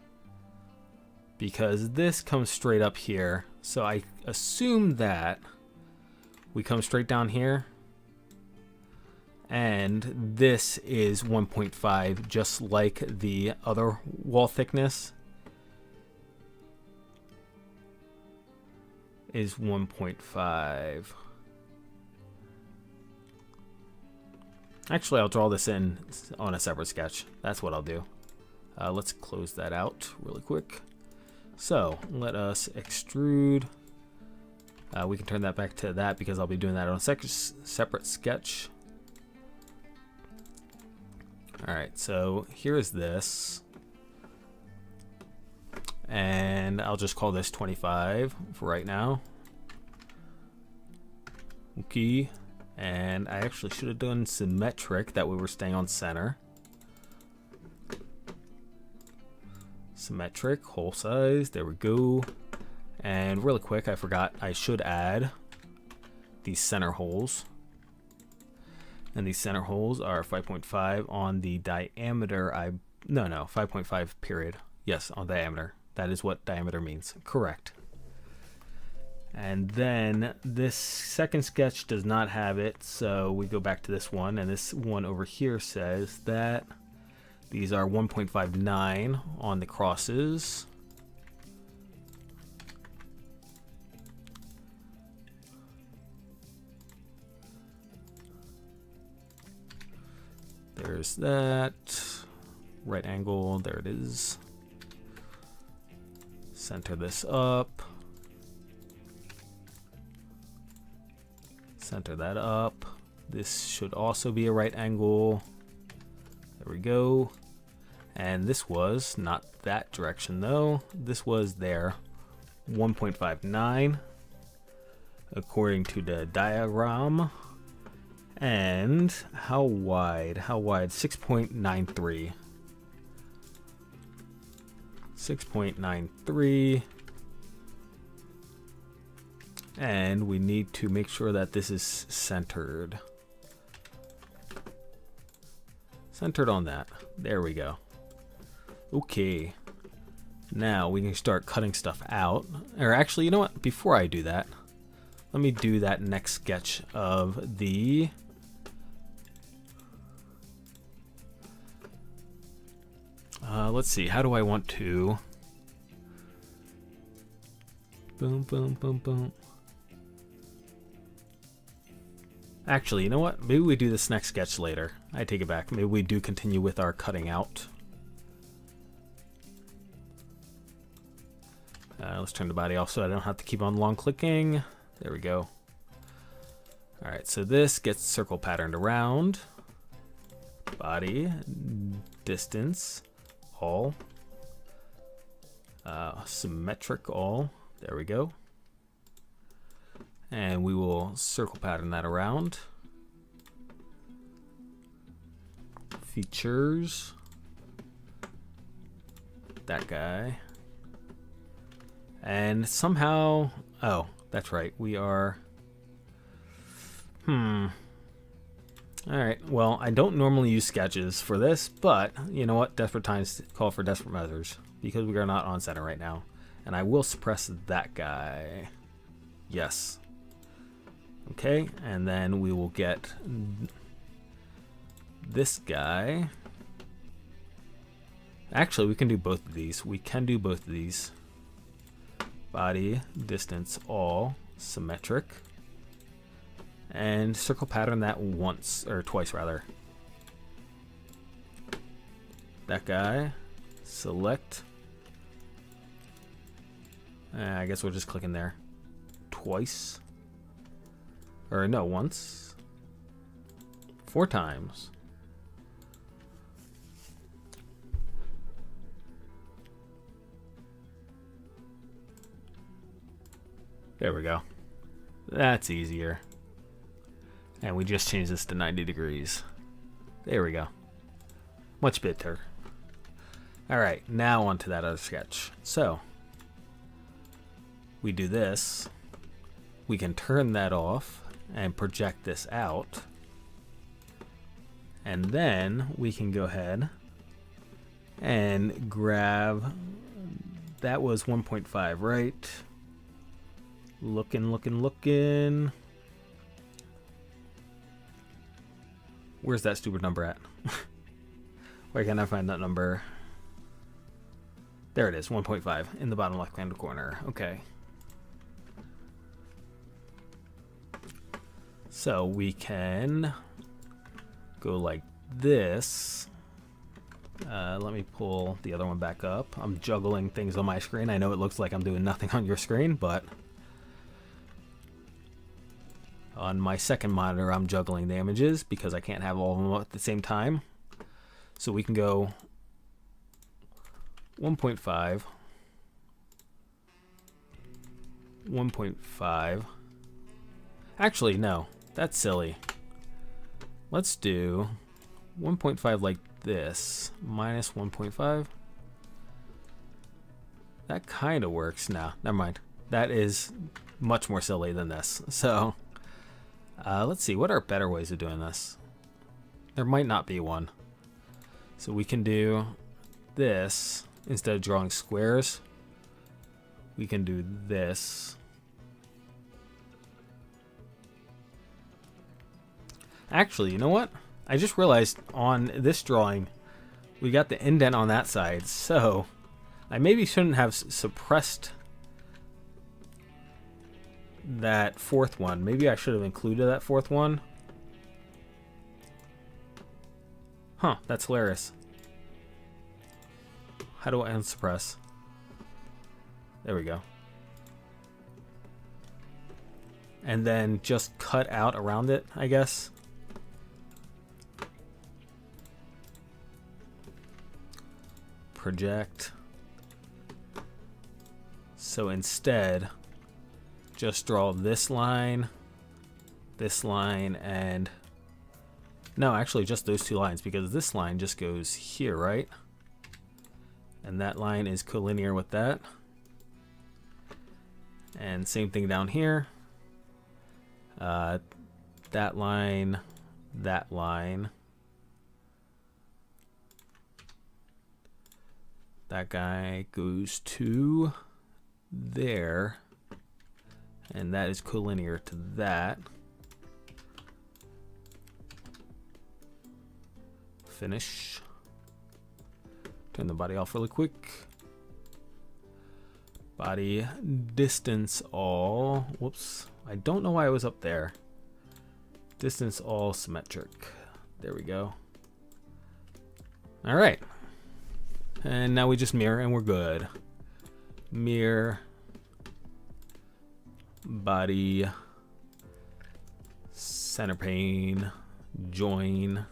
because this comes straight up here. So I assume that we come straight down here, and this is 1.5, just like the other wall thickness is 1.5. Actually, I'll draw this in on a separate sketch. That's what I'll do. Let's close that out really quick. So let us extrude We can turn that back to that because I'll be doing that on a separate sketch. Alright, so here's this. And I'll just call this 25 for right now. Okay. And I actually should have done symmetric, that way we're staying on center. Symmetric, whole size, there we go. And really quick, I forgot I should add these center holes. And these center holes are 5.5 on the diameter. 5.5 period. Yes, on diameter. That is what diameter means. Correct. And then this second sketch does not have it, so we go back to this one, and this one over here says that these are 1.59 on the crosses. There's that. Right angle, there it is. Center this up. Center that up. This should also be a right angle. There we go. And this was not that direction though. This was there. 1.59 according to the diagram. And how wide? 6.93. 6.93. And we need to make sure that this is centered. Centered on that. There we go. Okay. Now we can start cutting stuff out. Or actually, you know what? Before I do that, let me do that next sketch of the... let's see. How do I want to... Boom, boom, boom, boom. Actually, you know what? Maybe we do this next sketch later. I take it back. Maybe we do continue with our cutting out. Let's turn the body off so I don't have to keep on long clicking. There we go. Alright, so this gets circle patterned around. Body, distance, all. Symmetric all. There we go. And we will circle pattern that around. Features. That guy. And somehow, oh, that's right, we are, alright, well, I don't normally use sketches for this, but you know what, desperate times call for desperate measures, because we are not on center right now. And I will suppress that guy. Yes. Okay, and then we will get this guy. Actually, we can do both of these. We can do both of these. Body, distance, all, symmetric. And circle pattern that once, or twice rather. That guy, select. I guess we'll just click in there. Twice. Or no, once. 4 times. There we go. That's easier. And we just changed this to 90 degrees. There we go. Much better. Alright, now onto that other sketch. So, we do this. We can turn that off and project this out. And then we can go ahead and grab, that was 1.5, right? Looking. Where's that stupid number at? Why can't I find that number? There it is, 1.5 in the bottom left-hand corner. Okay. So we can go like this. Let me pull the other one back up. I'm juggling things on my screen. I know it looks like I'm doing nothing on your screen, but On my second monitor, I'm juggling the images because I can't have all of them at the same time. So we can go 1.5, 1.5. Actually, no, that's silly. Let's do 1.5 like this, minus 1.5. That kind of works. No, never mind. That is much more silly than this. So let's see, what are better ways of doing this? There might not be one. So we can do this. Instead of drawing squares, we can do this. Actually, you know what? I just realized on this drawing, we got the indent on that side. So I maybe shouldn't have suppressed that fourth one. Maybe I should have included that fourth one. Huh, that's hilarious. How do I unsuppress? There we go. And then just cut out around it, I guess. Project. So instead, just draw this line, and no, actually just those two lines, because this line just goes here, right? And that line is collinear with that. And same thing down here. That line, that line. That guy goes to there. And that is collinear to that. Finish. Turn the body off really quick. Body distance all. Whoops. I don't know why I was up there. Distance all symmetric. There we go. All right. And now we just mirror and we're good. Mirror. Body. Center pane. Join.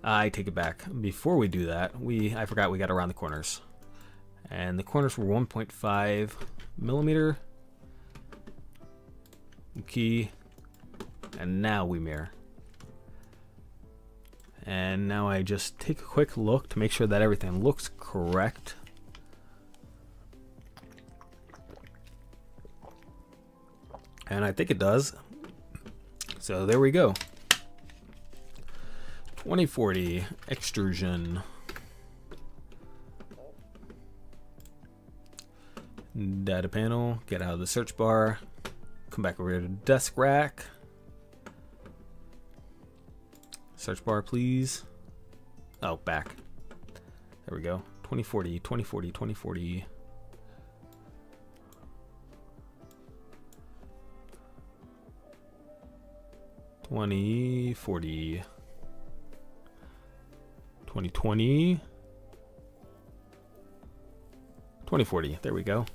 I take it back. Before we do that, I forgot we got around the corners. And the corners were 1.5 millimeter. Key. And now we mirror. And now I just take a quick look to make sure that everything looks correct. And I think it does. So there we go. 2040 extrusion. Data panel, get out of the search bar, come back over to the desk rack. Search bar, please. Oh, back. There we go. 2040, 2040, 2040. $20, 40, 2020, 2040. There we go.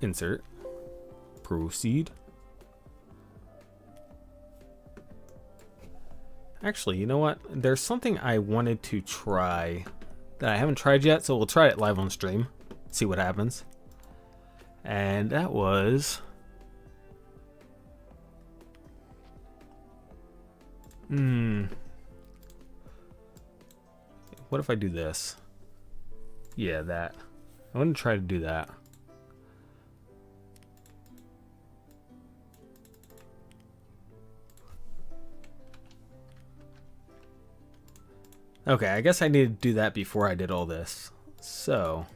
Insert. Proceed. Actually, you know what? There's something I wanted to try that I haven't tried yet, so we'll try it live on stream. See what happens. And that was... What if I do this? Yeah, that. I want to try to do that. Okay, I guess I need to do that before I did all this. So...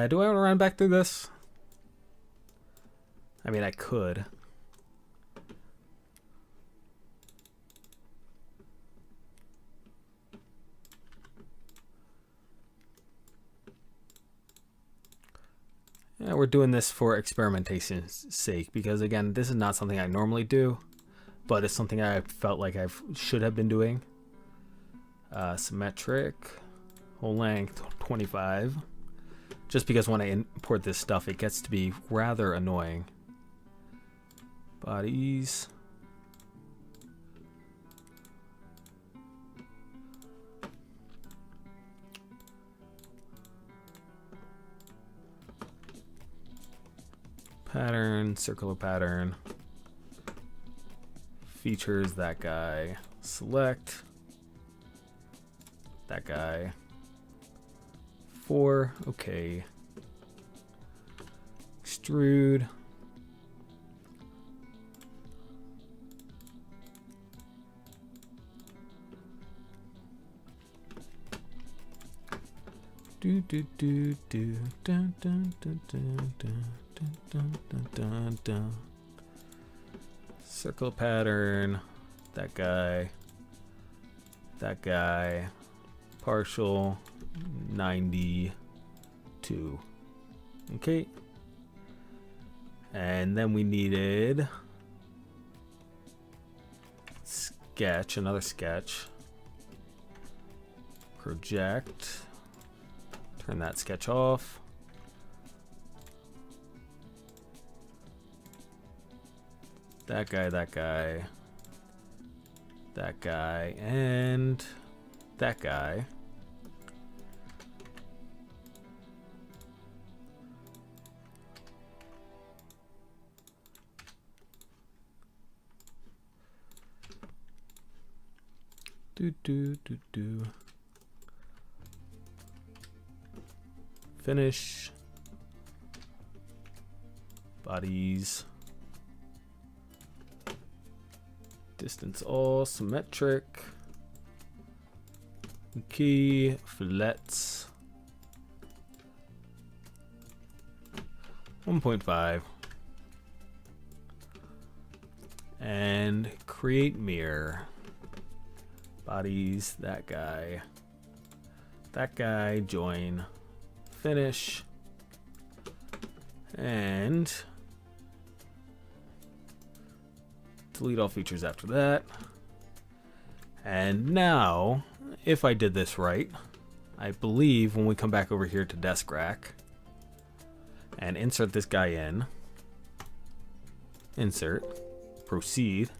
do I want to run back through this? I mean, I could. Yeah, we're doing this for experimentation's sake because, again, this is not something I normally do. but it's something I felt like I should have been doing. Symmetric, whole length 25. Just because when I import this stuff, it gets to be rather annoying. Bodies. Pattern, circular pattern. Features, that guy. Select. That guy. 4, okay. Extrude. Do do do do dun dun dun dun dun dun dun dun dun. Circle pattern. That guy. That guy. Partial 92. Okay. And then we needed sketch, another sketch. Project. Turn that sketch off. That guy, that guy. That guy, and that guy. Do do do do. Finish. Bodies. Distance all symmetric. Key fillets. 1.5. And create mirror. Bodies, that guy, join, finish, and delete all features after that. And now, if I did this right, I believe when we come back over here to desk rack and insert this guy in, insert, proceed.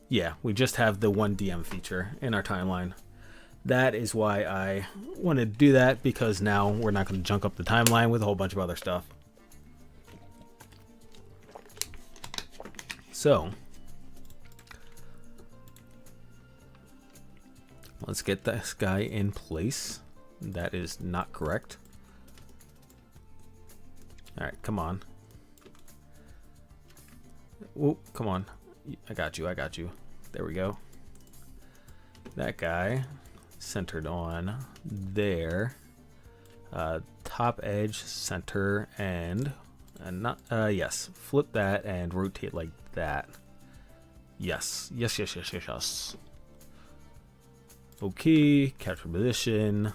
Yeah, we just have the one DM feature in our timeline. That is why I wanted to do that, because now we're not going to junk up the timeline with a whole bunch of other stuff. So, let's get this guy in place. That is not correct. All right, come on. Oh, come on. I got you. There we go. That guy centered on there. Top edge, center, and not yes. Flip that and rotate like that. Yes. Okay, capture position.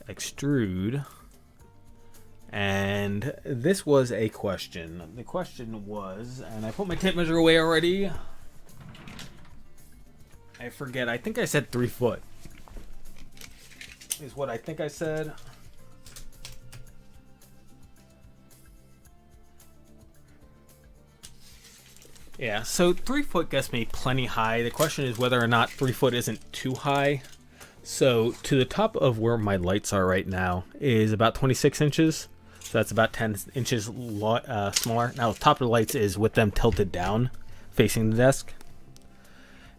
Extrude. And this was a question. The question was, and I put my tape measure away already. I forget. I think I said 3 foot. Is what I think I said. Yeah, so 3 foot gets me plenty high. The question is whether or not 3 foot isn't too high. So to the top of where my lights are right now is about 26 inches. So that's about 10 inches smaller. Now, the top of the lights is with them tilted down, facing the desk.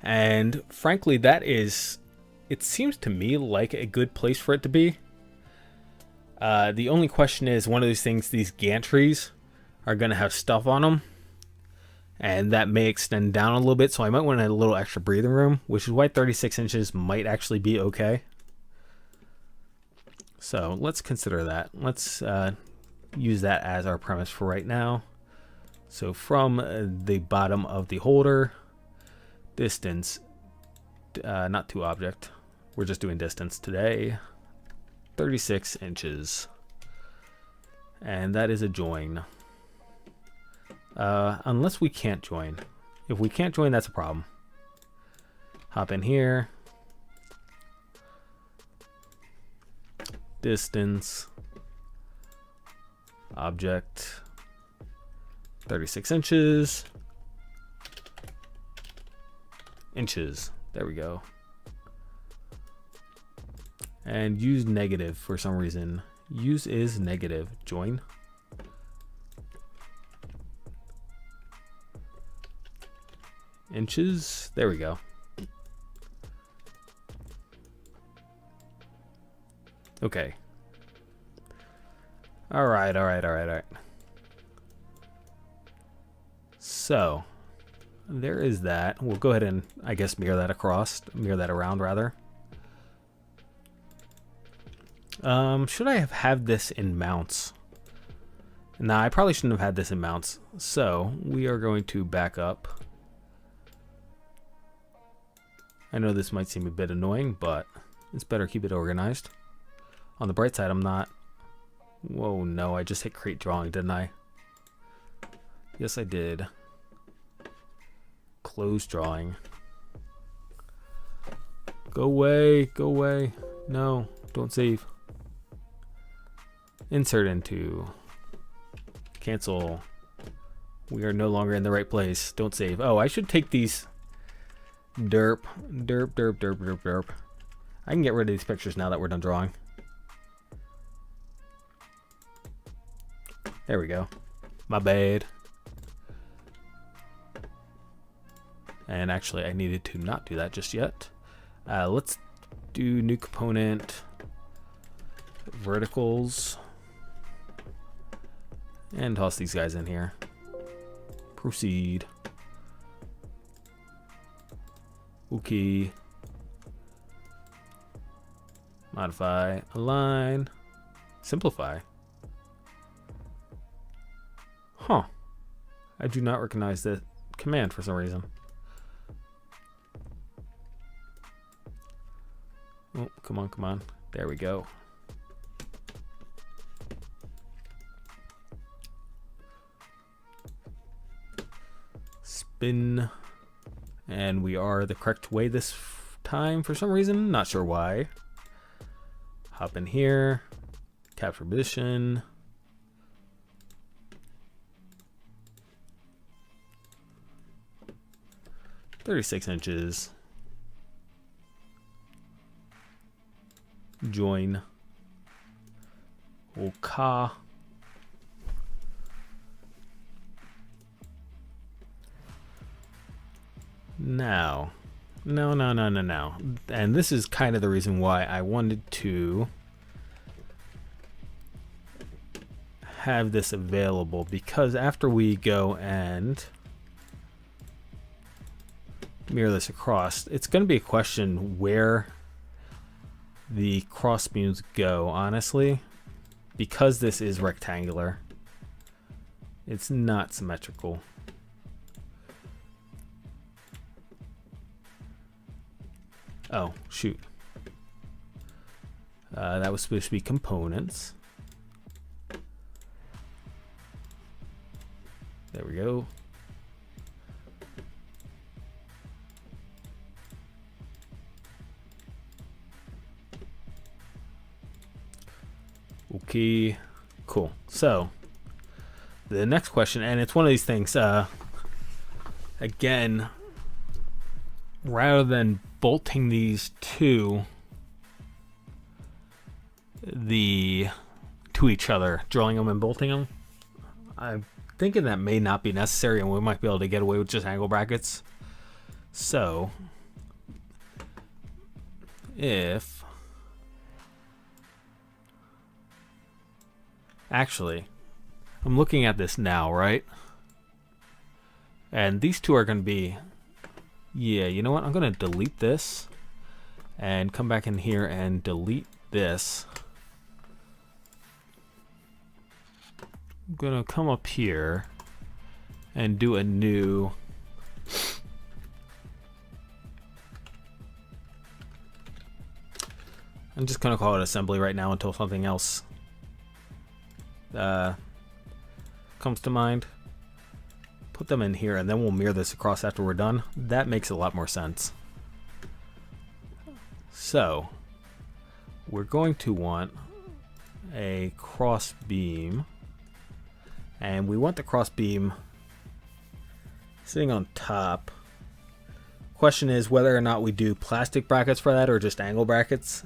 And frankly, that is, it seems to me like a good place for it to be. The only question is, one of these things, these gantries are going to have stuff on them. And that may extend down a little bit, so I might want a little extra breathing room, which is why 36 inches might actually be okay. So let's consider that. Let's use that as our premise for right now. So from the bottom of the holder, distance, not to object, we're just doing distance today, 36 inches. And that is a join. Unless we can't join. If we can't join, that's a problem. Hop in here. Distance. Object. 36 inches. Inches. There we go. And use negative for some reason. Use is negative. Join. Inches. There we go. Okay. All right. So there is that. We'll go ahead and, I guess, mirror that around rather. Should I have had this in mounts? Nah, I probably shouldn't have had this in mounts. So we are going to back up. I know this might seem a bit annoying, but it's better keep it organized. On the bright side, I'm not... Whoa, no, I just hit create drawing, didn't I? Yes, I did. Close drawing. Go away, go away. No, don't save. Insert into. Cancel. We are no longer in the right place. Don't save. Oh, I should take these. Derp. I can get rid of these pictures now that we're done drawing. There we go. My bad. And actually, I needed to not do that just yet. Let's do new component. Verticals. And toss these guys in here. Proceed. Okay. Modify. Align. Simplify. Huh. I do not recognize that command for some reason. Oh, come on. There we go. Spin. And we are the correct way this time for some reason. Not sure why. Hop in here. Capture position. .36 inches. Join. Okay. Now. No. And this is kind of the reason why I wanted to have this available, because after we go and mirror this across, it's going to be a question where the cross beams go, honestly, because this is rectangular. It's not symmetrical. Oh, shoot. That was supposed to be components. There we go. Okay, cool. So the next question, and it's one of these things, again, rather than bolting these to each other, drawing them and bolting them, I'm thinking that may not be necessary, and we might be able to get away with just angle brackets. So if actually, I'm looking at this now, right? And these two are going to be, yeah, you know what? I'm going to delete this and come back in here and delete this. I'm going to come up here and do a new I'm just going to call it assembly right now until something else comes to mind. put them in here and then we'll mirror this across after we're done. That makes a lot more sense. So we're going to want a cross beam, and we want the cross beam sitting on top. Question is whether or not we do plastic brackets for that or just angle brackets.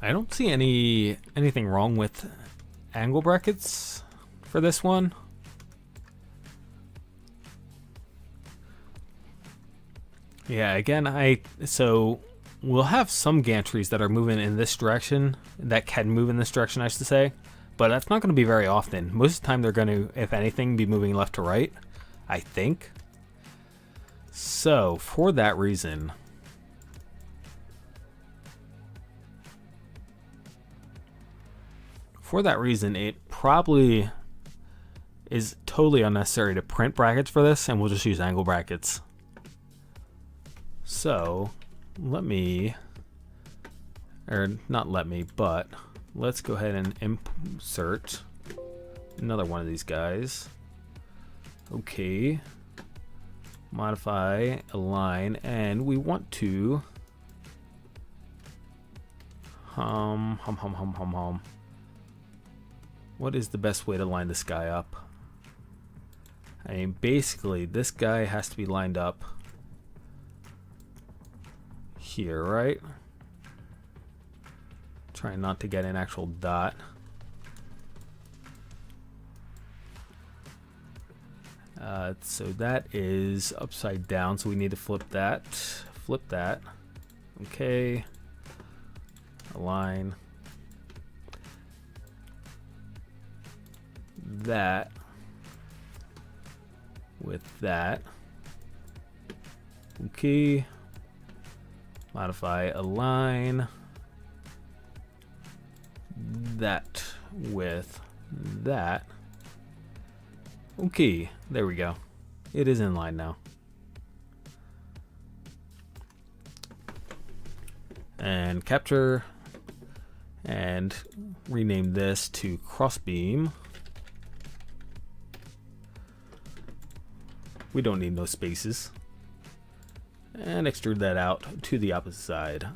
I don't see anything wrong with angle brackets for this one. Yeah, again, so we'll have some gantries that are moving in this direction, that can move in this direction, I should say, but that's not going to be very often. Most of the time they're going to, if anything, be moving left to right, I think. So, for that reason, it probably is totally unnecessary to print brackets for this, and we'll just use angle brackets. So, but let's go ahead and insert another one of these guys. Okay. Modify, align, and we want to what is the best way to line this guy up? I mean, basically, this guy has to be lined up here, right? Trying not to get an actual dot. So that is upside down, so we need to flip that. Flip that. Okay. Align. That with that. Okay. Modify, align. That with that. Okay, there we go. It is in line now. And capture and rename this to crossbeam. We don't need no spaces. And extrude that out to the opposite side.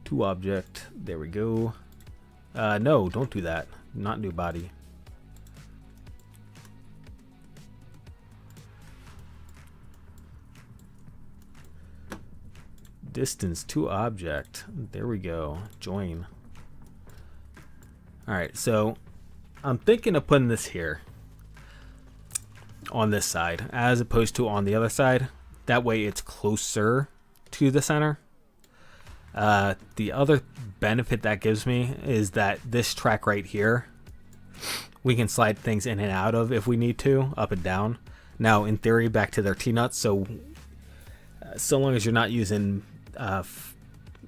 To object, there we go. No, don't do that. Not new body. Distance to object. There we go. Join. Alright, so I'm thinking of putting this here on this side as opposed to on the other side. That way it's closer to the center. The other benefit that gives me is that this track right here, we can slide things in and out of if we need to, up and down. Now, in theory, back to their T-nuts, so long as you're not using,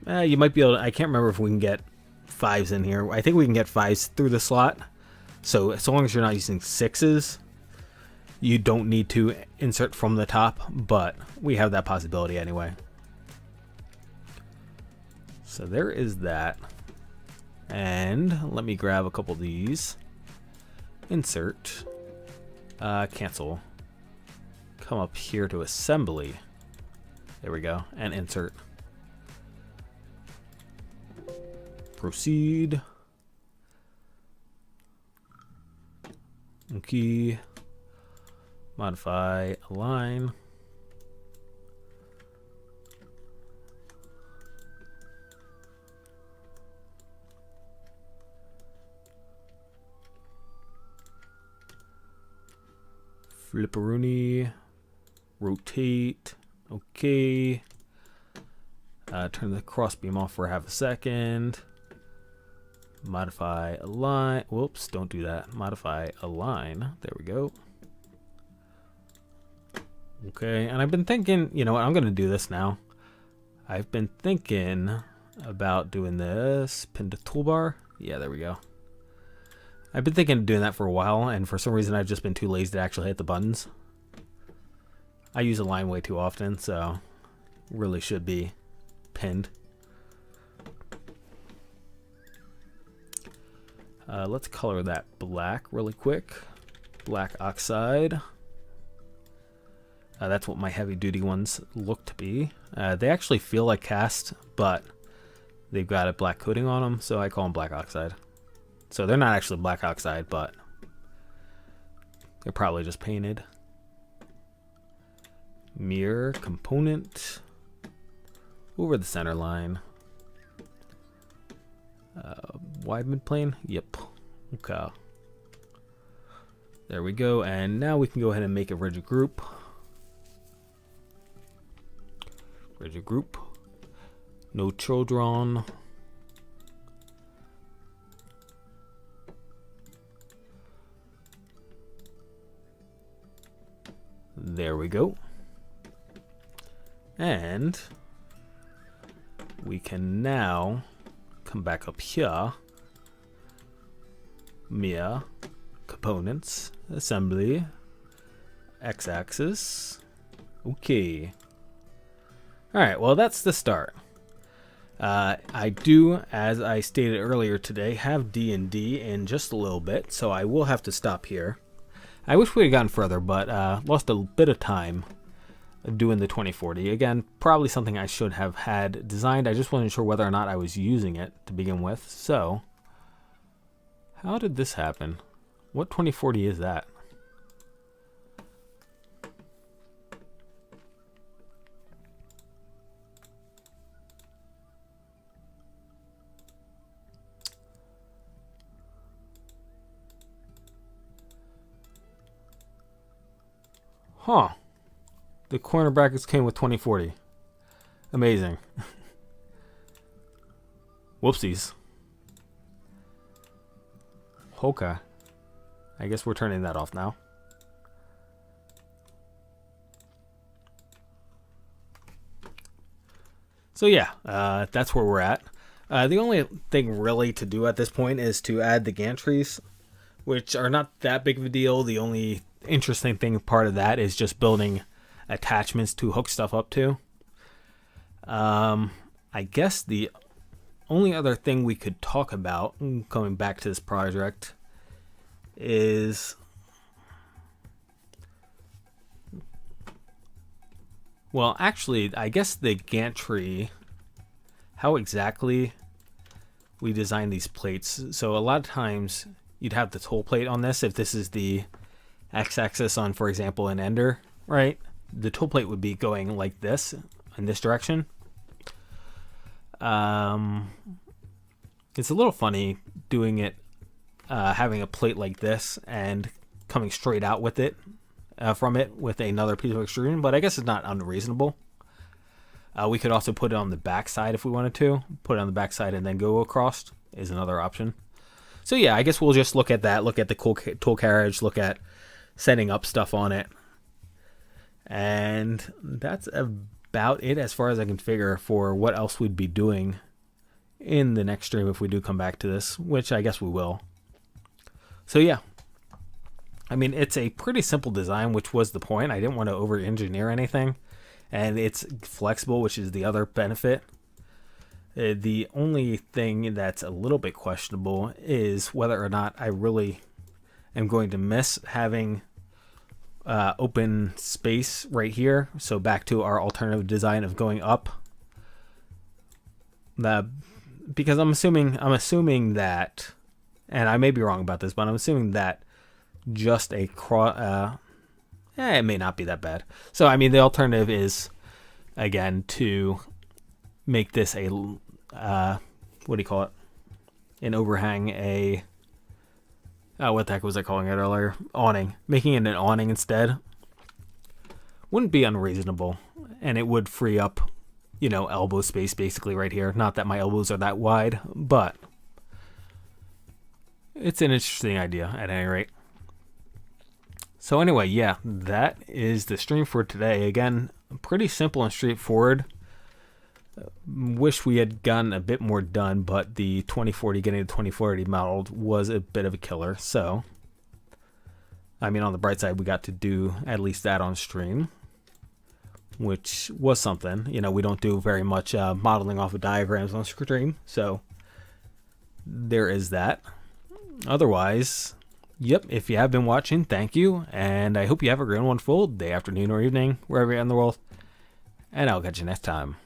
you might be able to, I can't remember if we can get 5s in here. I think we can get 5s through the slot. So long as you're not using 6s, you don't need to insert from the top, but we have that possibility anyway. So there is that. And let me grab a couple of these. Insert. Cancel. Come up here to assembly. There we go. And insert. Proceed. Okay. Modify, align. Flipperoonie. Rotate. Okay. Turn the crossbeam off for half a second. Modify, align. Whoops, don't do that. Modify, align. There we go. Okay, and I've been thinking, you know what, I'm going to do this now. I've been thinking about doing this. Pin to toolbar. Yeah, there we go. I've been thinking of doing that for a while, and for some reason I've just been too lazy to actually hit the buttons. I use a line way too often, so really should be pinned. Let's color that black really quick. Black oxide. That's what my heavy duty ones look to be. They actually feel like cast, but they've got a black coating on them, so I call them black oxide. So they're not actually black oxide, but they're probably just painted. Mirror component over the center line. Wide mid plane. Yep. Okay. There we go. And now we can go ahead and make a rigid group. Rigid group. No children. There we go. And we can now come back up here. Mirror, components, assembly, x-axis. Okay. Alright, well that's the start. I do, as I stated earlier today, have D&D in just a little bit, so I will have to stop here. I wish we had gotten further, but lost a bit of time doing the 2040. Again, probably something I should have had designed. I just wasn't sure whether or not I was using it to begin with. So, how did this happen? What 2040 is that? Huh. The corner brackets came with 2040. Amazing. Whoopsies. Okay. I guess we're turning that off now. So yeah, that's where we're at. The only thing really to do at this point is to add the gantries, which are not that big of a deal. The only interesting thing part of that is just building attachments to hook stuff up to. I guess the only other thing we could talk about, coming back to this project, is... Well, actually, I guess the gantry, how exactly we design these plates. So a lot of times you'd have the tool plate on this. If this is the x-axis on, for example, an ender, right? The tool plate would be going like this, in this direction. It's a little funny doing it, having a plate like this and coming straight out with it. From it with another piece of extrusion, but I guess it's not unreasonable. We could also put it on the back side if we wanted to. Put it on the back side and then go across is another option. So yeah, I guess we'll just look at that, look at the tool carriage, look at setting up stuff on it. And that's about it as far as I can figure for what else we'd be doing in the next stream if we do come back to this, which I guess we will. So yeah. I mean, it's a pretty simple design, which was the point. I didn't want to over-engineer anything. And it's flexible, which is the other benefit. The only thing that's a little bit questionable is whether or not I really am going to miss having open space right here. So back to our alternative design of going up. Because I'm assuming that, and I may be wrong about this, but I'm assuming that just a it may not be that bad. So I mean, the alternative is again to make this a what do you call it, an overhang, what the heck was I calling it earlier, awning, making it an awning instead wouldn't be unreasonable, and it would free up, you know, elbow space basically right here. Not that my elbows are that wide, but it's an interesting idea at any rate. So anyway, yeah, that is the stream for today. Again, pretty simple and straightforward. Wish we had gotten a bit more done, but the 2040 getting the 2040 modeled was a bit of a killer. So, I mean, on the bright side, we got to do at least that on stream, which was something. You know, we don't do very much modeling off of diagrams on stream, so there is that. Otherwise, yep, if you have been watching, thank you, and I hope you have a great, wonderful day, afternoon, or evening, wherever you're in the world, and I'll catch you next time.